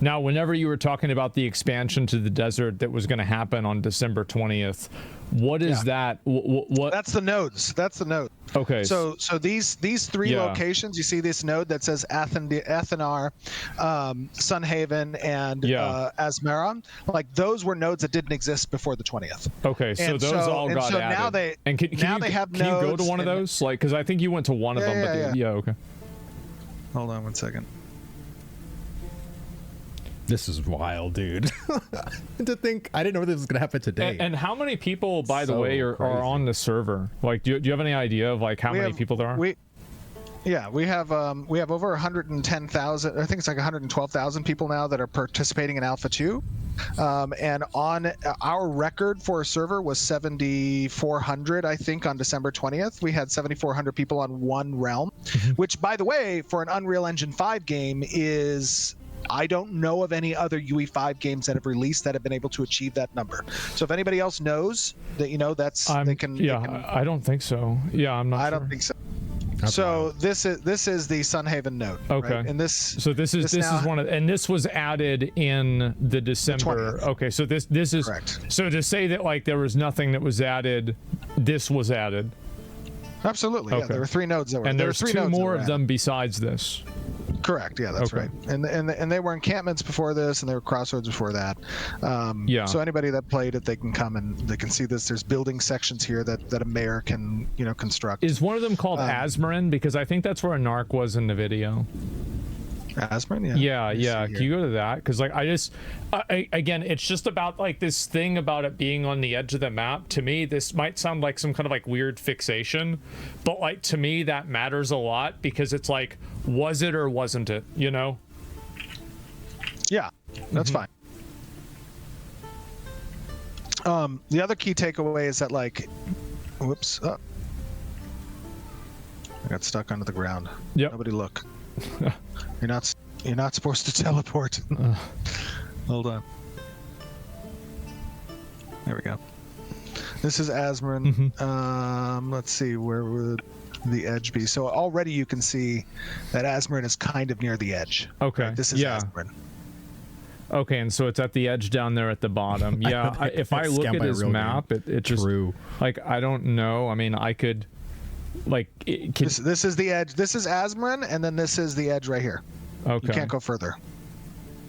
Now, whenever you were talking about the expansion to the desert that was going to happen on December 20th, what is that? What? That's the nodes. That's the node. Okay. So these three locations, you see this node that says Athanar, Sunhaven, and Asmara. Like, those were nodes that didn't exist before the 20th. Okay, so those all got added. Now they have can you go to one of those? Like, because I think you went to one of them. Yeah. Okay. Hold on 1 second. This is wild, dude. To think, I didn't know this was gonna happen today. And how many people, by the way, are on the server? Like, do you have any idea of like how many people there are? We have over 110,000. I think it's like 112,000 people now that are participating in Alpha 2. And on our record for a server was 7,400, I think, on December 20th. We had 7,400 people on one realm, which, by the way, for an Unreal Engine 5 game is, I don't know of any other UE5 games that have released that have been able to achieve that number. So if anybody else knows that, that's they can. I don't think so. Yeah, I'm not. I don't think so. So this is the Sunhaven node. Okay. Right? And this. So this is one of, and this was added in the December. Okay. So this is correct. So to say that like there was nothing that was added, this was added. Absolutely. Okay. Yeah, there were 3 nodes that were. And there's 2 more of them besides this. Correct. Yeah, that's right. And they were encampments before this, and they were crossroads before that. So anybody that played it, they can come and they can see this. There's building sections here that a mayor can construct. Is one of them called Asmarin? Because I think that's where a Narc was in the video. Asmarin? Yeah. Can you go to that? Because like again, it's just about like this thing about it being on the edge of the map. To me, this might sound like some kind of like weird fixation, but like to me that matters a lot because it's like, was it or wasn't it? Yeah, that's fine. The other key takeaway is that like, whoops, I got stuck under the ground. Yep. Nobody look. You're not supposed to teleport. Hold on. There we go. This is Asmarin. Let's see, where would the edge be? So already you can see that Asmarin is kind of near the edge. Okay. Right? This is Asmarin. Okay, and so it's at the edge down there at the bottom. Yeah, if I look at his map, it just like I don't know. I mean, I could. Like this is the edge. This is Asmarin, and then this is the edge right here. Okay. You can't go further.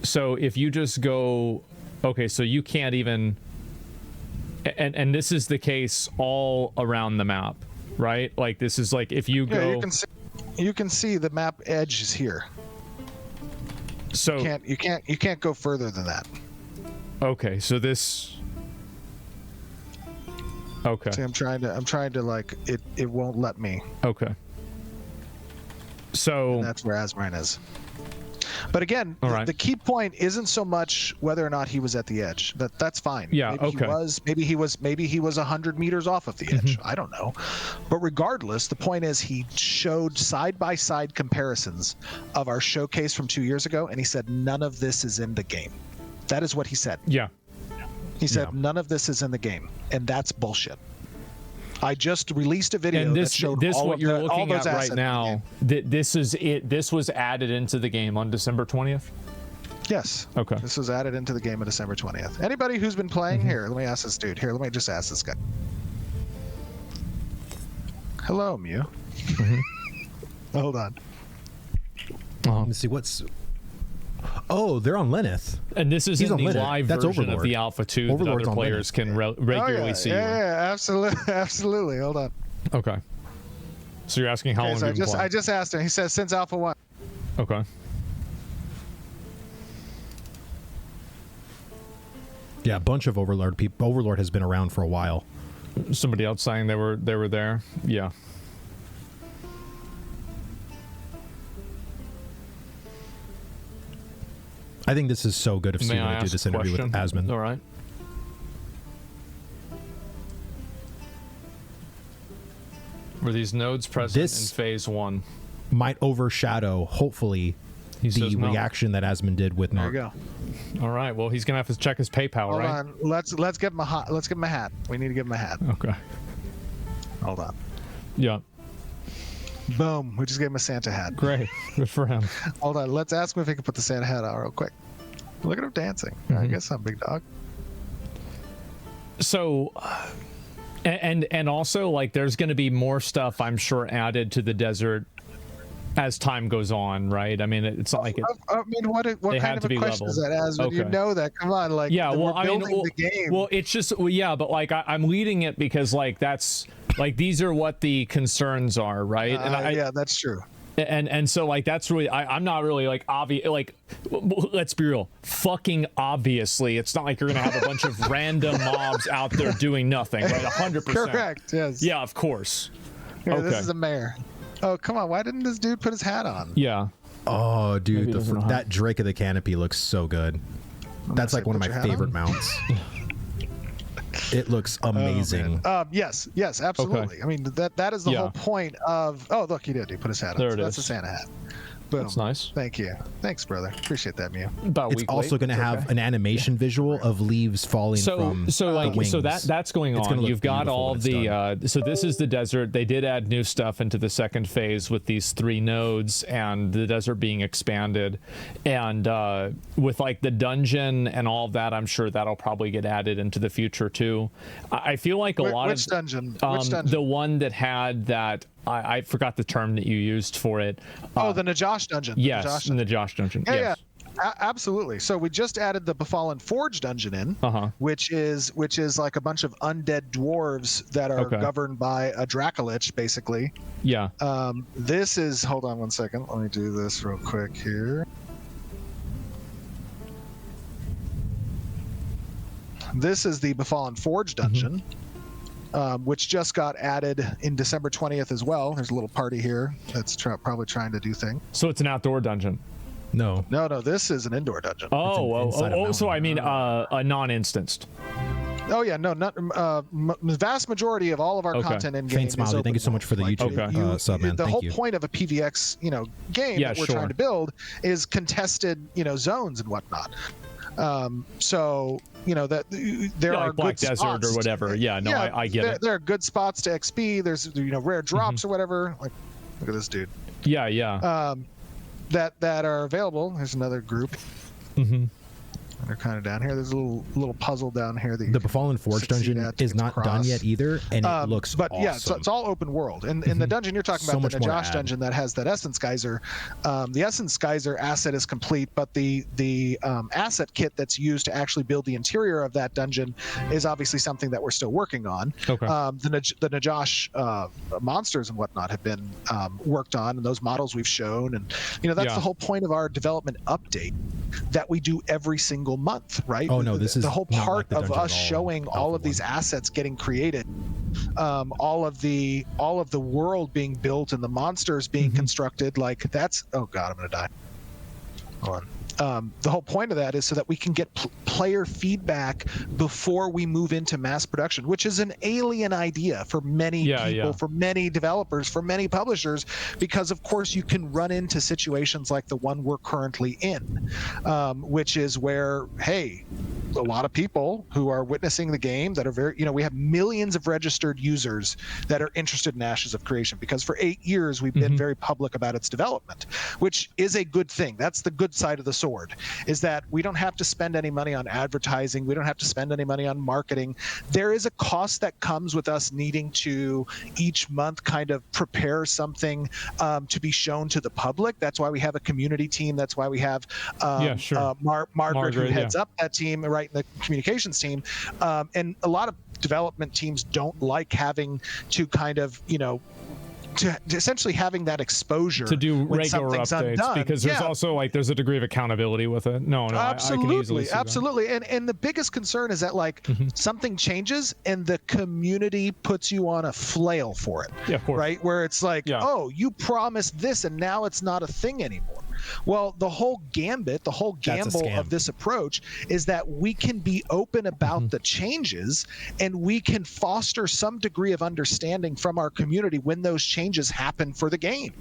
So if you just go, okay, so you can't even. And this is the case all around the map, right? Like this is like if you go. You can see the map edge is here. So you can't go further than that. Okay, so this. Okay. See, I'm trying to like it won't let me. Okay. So and that's where Asmarin is. But again, the key point isn't so much whether or not he was at the edge. That's fine. Yeah. Maybe he was 100 meters off of the edge. I don't know. But regardless, the point is he showed side-by-side comparisons of our showcase from 2 years ago, and he said none of this is in the game. That is what he said. Yeah. He said none of this is in the game, and that's bullshit. I just released a video and this, that showed this all what of you're the, all looking those at assets right now. This is it. This was added into the game on December 20th. Yes. Okay. This was added into the game on December 20th. Anybody who's been playing here, let me ask this dude. Here, let me just ask this guy. Hello, Mew. Hold on. Let me see what's. Oh, they're on Lenneth. And this is in the live That's version Overlord. of the Alpha 2 Overlord's that other players can regularly see. Yeah, absolutely. Hold on. Okay. So you're asking how long you've been playing? I just asked him. He says since Alpha 1. Okay. Yeah, a bunch of Overlord people. Overlord has been around for a while. Somebody else saying they were there. Yeah. I think this is so good of Steven to do this interview with Asmon. All right. Were these nodes present in phase 1? Might overshadow, hopefully, the reaction that Asmon did with Narc. There you go. All right. Well, he's gonna have to check his PayPal, Hold right? on. Let's give him a hat. We need to give him a hat. Okay. Hold on. Yeah. Boom. We just gave him a Santa hat. Great. Good for him. Hold on. Let's ask him if he can put the Santa hat on real quick. Look at him dancing. I guess I'm big dog. So, and also, like, there's going to be more stuff, I'm sure, added to the desert as time goes on, right? I mean, it's not like it. I mean, what kind of a question is that? As Okay. You know that? Come on, like, yeah. Well, we're building the game. Well, it's just yeah, but like I'm leading it because like that's like these are what the concerns are, right? And yeah, that's true. And so like that's really I'm not really like obvious, like let's be real, fucking obviously it's not like you're gonna have a bunch of random mobs out there doing nothing, right? 100%. Correct. Yes. Yeah, of course. Here, Okay. This is a mayor. Oh, come on. Why didn't this dude put his hat on? Yeah. Oh, dude, doesn't that Drake of the Canopy looks so good. That's like one of my favorite mounts. It looks amazing. Yes, absolutely. Okay. I mean, that is the whole point of. Oh, look, he did. He put his hat on. There So it that's is. a Santa hat. Boom. That's nice. Thank you. Thanks, brother. Appreciate that, Mew. About a It's week also late. going to have an animation visual of leaves falling from the wings. So that's going It's on. gonna look You've got beautiful all when it's the so this is the desert. They did add new stuff into the second phase with these 3 nodes and the desert being expanded, and with like the dungeon and all of that, I'm sure that'll probably get added into the future too. I feel like Which dungeon? Which dungeon? The one that had that. I forgot the term that you used for it. The Najosh dungeon. Yes, in the Josh dungeon. Yeah, yes. yeah. Absolutely. So we just added the Befallen Forge dungeon in, which is like a bunch of undead dwarves that are governed by a Dracolich, basically. Yeah. This is. Hold on one second. Let me do this real quick here. This is the Befallen Forge dungeon. Which just got added in December 20th as well. There's a little party here that's probably trying to do things. So it's an outdoor dungeon. No, this is an indoor dungeon. So I mean a non-instanced. Oh yeah, no, not vast majority of all of our content in game. Faint Smiley, thank you so much for the YouTube sub, man. The Thank whole you. point of a PVX, game that we're trying to build is contested, zones and whatnot. So that there are like Black good Desert spots or whatever. Yeah, no, I get it. There are good spots to XP. There's rare drops or whatever. Like, look at this dude. Yeah. That are available. There's another group. They're kind of down here. There's a little puzzle down here. That the Befallen Forge dungeon is not done yet either, and it looks but awesome. Yeah, it's all open world. And in the dungeon you're talking about, the Najosh dungeon that has that Essence Geyser, the Essence Geyser asset is complete, but the asset kit that's used to actually build the interior of that dungeon is obviously something that we're still working on. Okay. The Najosh monsters and whatnot have been worked on, and those models we've shown, and that's the whole point of our development update that we do every single month, right? Oh no, this is the whole part of us at all. showing all of these assets getting created, all of the world being built and the monsters being constructed. Like that's, oh god, I'm gonna die. Hold on. The whole point of that is so that we can get player feedback before we move into mass production, which is an alien idea for many people, for many developers, for many publishers, because of course you can run into situations like the one we're currently in, which is where, hey, a lot of people who are witnessing the game that are very, we have millions of registered users that are interested in Ashes of Creation, because for 8 years we've been very public about its development, which is a good thing. That's the good side of the sword, is that we don't have to spend any money on advertising. We don't have to spend any money on marketing. There is a cost that comes with us needing to each month kind of prepare something to be shown to the public. That's why we have a community team. That's why we have Margaret, who heads up that team, right, in the communications team. And a lot of development teams don't like having to kind of, to essentially having that exposure to do regular updates, undone. because there's also there's a degree of accountability with it. No, absolutely, I can easily see absolutely. And the biggest concern is that something changes and the community puts you on a flail for it. Yeah, of course. Right, where it's like, oh, you promised this and now it's not a thing anymore. Well, the whole gambit, the whole gamble of this approach is that we can be open about the changes, and we can foster some degree of understanding from our community when those changes happen for the game.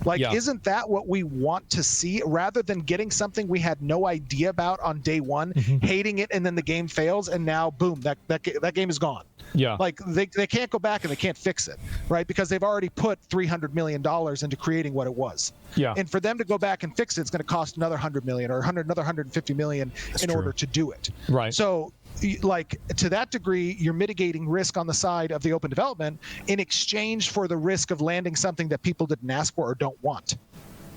Like, Yeah. isn't that what we want to see, rather than getting something we had no idea about on day one, hating it, and then the game fails, and now boom, that game is gone. Yeah. Like, they can't go back and they can't fix it, right? Because they've already put $300 million into creating what it was. Yeah. And for them to go back and fix it, it's going to cost another $100 million or another $150 million in order to do it. Right. So, like, to that degree, you're mitigating risk on the side of the open development in exchange for the risk of landing something that people didn't ask for or don't want.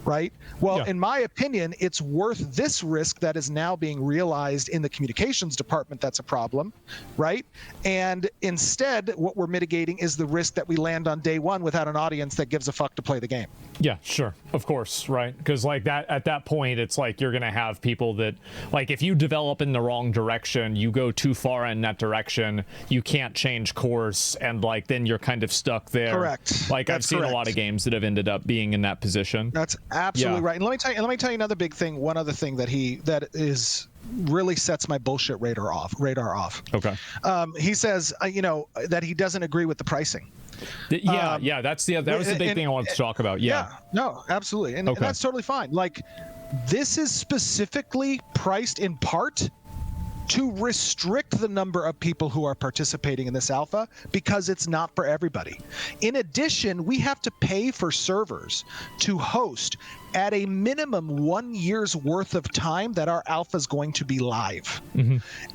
Right? Well, in my opinion, it's worth this risk that is now being realized in the communications department. That's a problem, right? And instead, what we're mitigating is the risk that we land on day one without an audience that gives a fuck to play the game. Yeah, sure. Of course, right? Because like that, at that point, it's like you're going to have people that, like, if you develop in the wrong direction, you go too far in that direction, you can't change course, and like then you're kind of stuck there. Correct. Like, I've seen a lot of games that have ended up being in that position. That's absolutely right. And let me tell you another big thing. One other thing that really sets my bullshit radar off. Okay. He says, that he doesn't agree with the pricing. That was the big thing I wanted to talk about. Yeah. No, absolutely. And that's totally fine. Like, this is specifically priced in part to restrict the number of people who are participating in this alpha, because it's not for everybody. In addition, we have to pay for servers to host at a minimum 1 year's worth of time that our alpha is going to be live.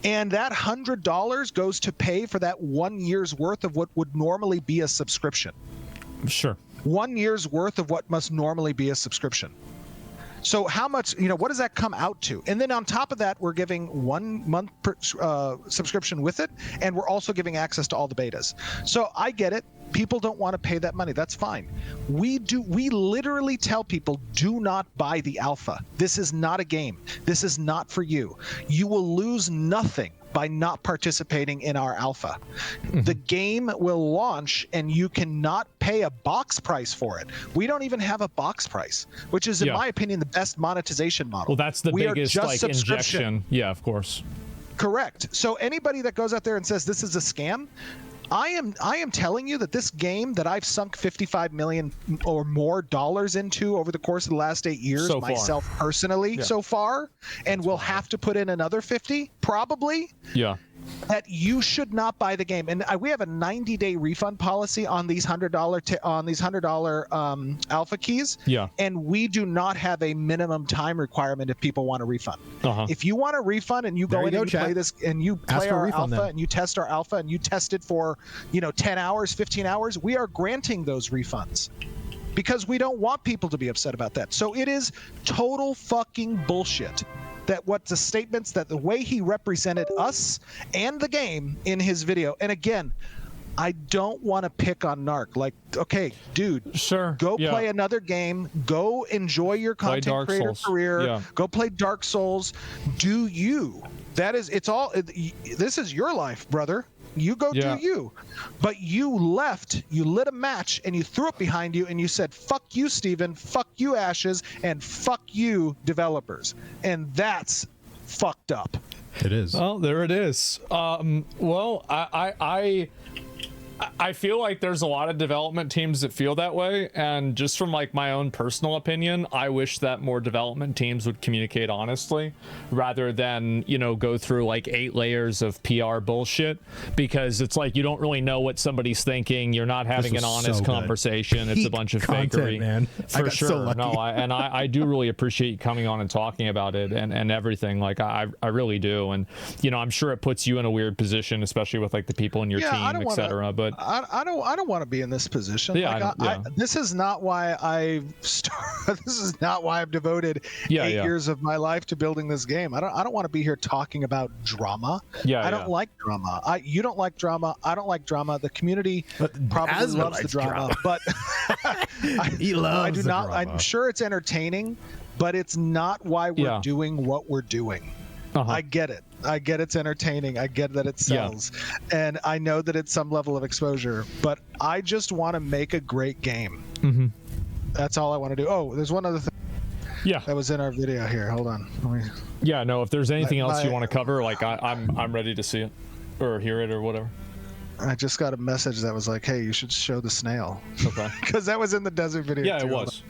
And that $100 goes to pay for that 1 year's worth of what would normally be a subscription. Sure. 1 year's worth of what must normally be a subscription. So how much, what does that come out to? And then on top of that, we're giving 1 month subscription with it, and we're also giving access to all the betas. So I get it. People don't want to pay that money. That's fine. We literally tell people, do not buy the alpha. This is not a game. This is not for you. You will lose nothing by not participating in our alpha. The game will launch and you cannot pay a box price for it. We don't even have a box price, which is, in my opinion, the best monetization model. Well, that's the biggest like injection. Yeah, of course. Correct. So anybody that goes out there and says this is a scam, I am telling you that this game that I've sunk $55 million or more into over the course of the last 8 years, myself personally, so far, and will have to put in another 50 probably. Yeah. That you should not buy the game. And we have a 90-day refund policy on these $100 alpha keys. Yeah. And we do not have a minimum time requirement if people want a refund. If you want a refund and you go in and you play this and you play our alpha and you test our alpha and you test it for 10 hours, 15 hours, we are granting those refunds, because we don't want people to be upset about that. So it is total fucking bullshit that the way he represented us and the game in his video. And again, I don't want to pick on Narc. Like, okay, dude, go play another game. Go enjoy your content creator career. Yeah. Go play Dark Souls. Do you? This is your life, brother. You go do you. But you lit a match and you threw it behind you and you said, fuck you, Steven, fuck you, Ashes, and fuck you, developers. And that's fucked up. It is. Well, there it is. Well, I feel like there's a lot of development teams that feel that way, and just from like my own personal opinion, I wish that more development teams would communicate honestly rather than, go through like 8 layers of PR bullshit, because it's like you don't really know what somebody's thinking. You're not having an honest conversation. It's a bunch of fakery, man. For sure. So no, I do really appreciate you coming on and talking about it and everything. Like I really do, and I'm sure it puts you in a weird position, especially with like the people in your team, etc. But I don't want to be in this position. Yeah, this is not why this is not why I've devoted 8 years of my life to building this game. I don't want to be here talking about drama. I don't like drama. You don't like drama. I don't like drama. The community probably loves the drama, but he loves I do not. I'm sure it's entertaining, but it's not why we're doing what we're doing. I get it. I get it's entertaining. I get that it sells. And I know that it's some level of exposure, but I just want to make a great game. That's all I want to do. Oh, there's one other thing. That was in our video here. Hold on. No, if there's anything else you want to cover, like I'm ready to see it or hear it or whatever. I just got a message that was like, hey, you should show the snail. Okay. Because that was in the desert video. Yeah, it was.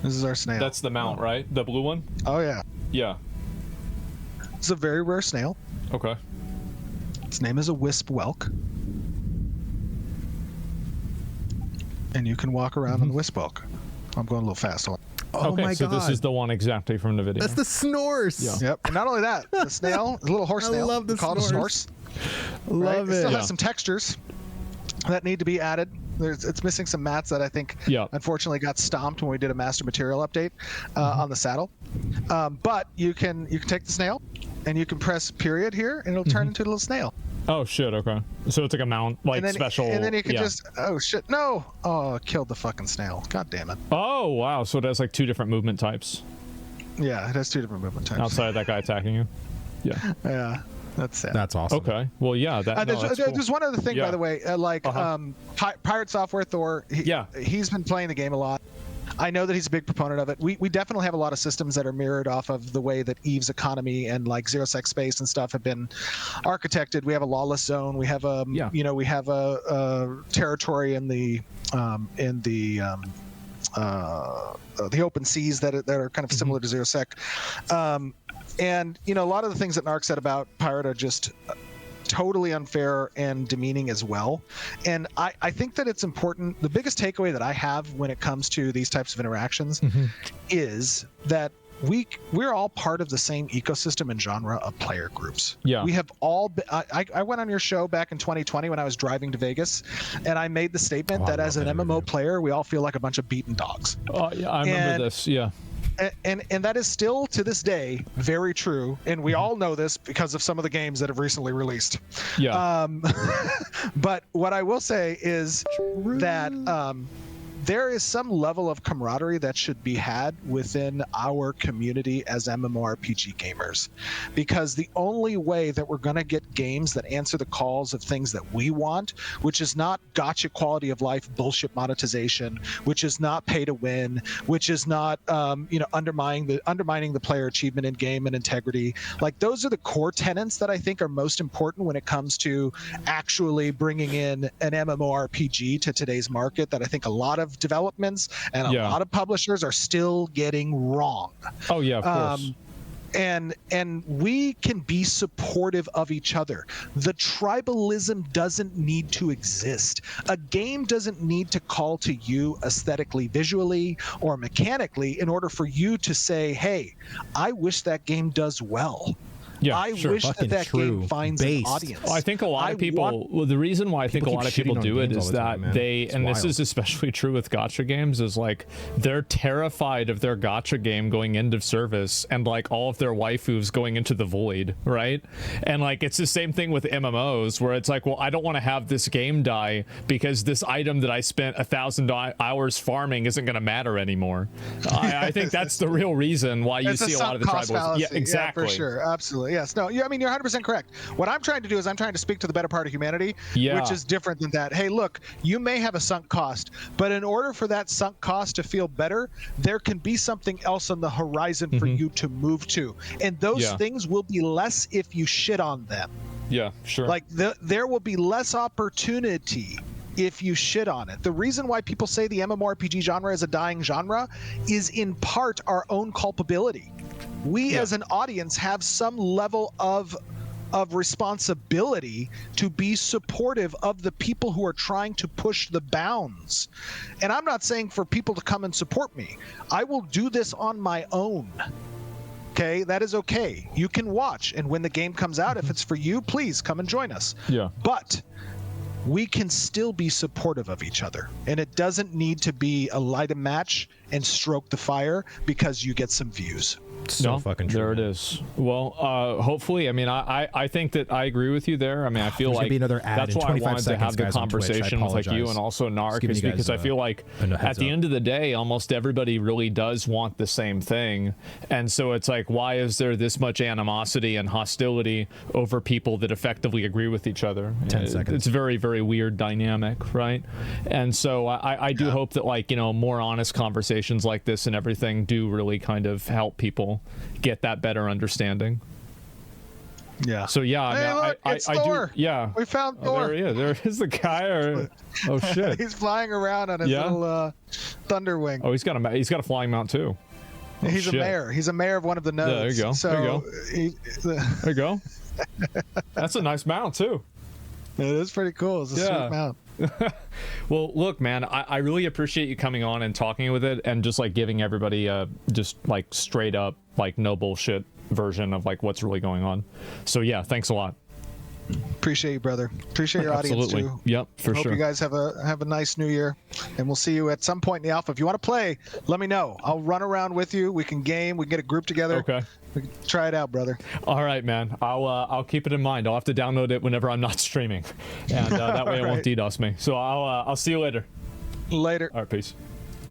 This is our snail. That's the mount, right? The blue one? Oh yeah. Yeah. It's a very rare snail. Okay. Its name is a wisp whelk. And you can walk around on the wisp whelk. I'm going a little fast. Oh okay, my so God. this is the one exactly from the video. That's the snores. Yeah. Yep. And not only that, the snail is a little horse snail. I love the We call it a snores. snorse. Love It it. still Yeah. has some textures that need to be added. It's missing some mats that I think unfortunately got stomped when we did a master material update on the saddle. But you can take the snail and you can press period here and it'll turn into a little snail. Oh shit, okay. So it's like a mount, like and then, special. And then you can just, oh shit, no. Oh, killed the fucking snail. God damn it. Oh, wow. So it has like 2 different movement types. Yeah, it has 2 different movement types. Outside of that guy attacking you. Yeah. Yeah. That's sad. That's awesome. Okay. Well, yeah. There's one other thing, by the way. Pirate Software Thor. He's been playing the game a lot. I know that he's a big proponent of it. We definitely have a lot of systems that are mirrored off of the way that Eve's economy and like Zero Sec Space and stuff have been architected. We have a lawless zone. We have we have a territory in the open seas that are kind of similar to Zero Sec. And a lot of the things that Narc said about Pirate are just totally unfair and demeaning as well. And I think that it's important. The biggest takeaway that I have when it comes to these types of interactions is that we're all part of the same ecosystem and genre of player groups. Yeah. We have all I went on your show back in 2020 when I was driving to Vegas, and I made the statement that as an MMO player, we all feel like a bunch of beaten dogs. Oh, yeah, I remember this. Yeah. And that is still to this day very true, and we all know this because of some of the games that have recently released. Yeah. But what I will say is that there is some level of camaraderie that should be had within our community as MMORPG gamers, because the only way that we're going to get games that answer the calls of things that we want, which is not gotcha quality of life bullshit monetization, which is not pay to win, which is not undermining the player achievement in game and integrity, like those are the core tenets that I think are most important when it comes to actually bringing in an MMORPG to today's market, that I think a lot of developments and a lot of publishers are still getting wrong. Oh yeah, of course. And we can be supportive of each other. The tribalism doesn't need to exist. A game doesn't need to call to you aesthetically, visually, or mechanically in order for you to say, hey, I wish that game does well. Yeah, I wish that game finds an audience. Well, I think a lot of people, the reason why I think a lot of people do it is that this is especially true with gacha games, is like they're terrified of their gacha game going end of service and like all of their waifus going into the void, right? And like it's the same thing with MMOs, where it's like, well, I don't want to have this game die because this item that I spent 1,000 hours farming isn't going to matter anymore. I think that's the real reason why you see a lot of the tribalism. Yeah, exactly. Yeah, for sure. Absolutely. Yes. No, I mean, you're 100% correct. What I'm trying to do is I'm trying to speak to the better part of humanity, which is different than that. Hey, look, you may have a sunk cost, but in order for that sunk cost to feel better, there can be something else on the horizon for you to move to. And those things will be less if you shit on them. Yeah, sure. Like there will be less opportunity if you shit on it. The reason why people say the MMORPG genre is a dying genre is in part our own culpability. We as an audience have some level of responsibility to be supportive of the people who are trying to push the bounds. And I'm not saying for people to come and support me. I will do this on my own. Okay, that is okay. You can watch, and when the game comes out, if it's for you, please come and join us. Yeah. But we can still be supportive of each other, and it doesn't need to be a light a match and stroke the fire because you get some views. So fucking true. There it is. Well, hopefully, I mean, I think that I agree with you there. I mean, I feel like that's why I wanted to have the conversation with like you and also Narc, is because I feel like at the end of the day, almost everybody really does want the same thing. And so it's like, why is there this much animosity and hostility over people that effectively agree with each other? 10 seconds. It's very, very weird dynamic, right? And so I do hope that, like, more honest conversations like this and everything do really kind of help people get that better understanding. Yeah. So yeah, I Hey, mean, look, it's I do. Thor. Yeah. We found Oh, Thor. there he is. There is the guy. Oh shit. He's flying around on his little thunder wing. Oh, he's got a flying mount too. Oh, He's shit. a mayor. He's a mayor of one of the nodes. Yeah, there you go. So There you go. There There you go. That's a nice mount too. It is pretty cool. It's a sweet mount. Well, look, man, I really appreciate you coming on and talking with it and just like giving everybody just like straight up like no bullshit version of like what's really going on. So yeah, thanks a lot. Appreciate you, brother. Appreciate your Absolutely. audience too. Yep, for Hope sure. you guys have a nice new year, and we'll see you at some point in the alpha. If you want to play, let me know. I'll run around with you. We can game. We can get a group together. Okay. We can try it out, brother. All right, man. I'll keep it in mind. I'll have to download it whenever I'm not streaming, and that way it won't DDoS me. So I'll see you later. Later. All right, peace.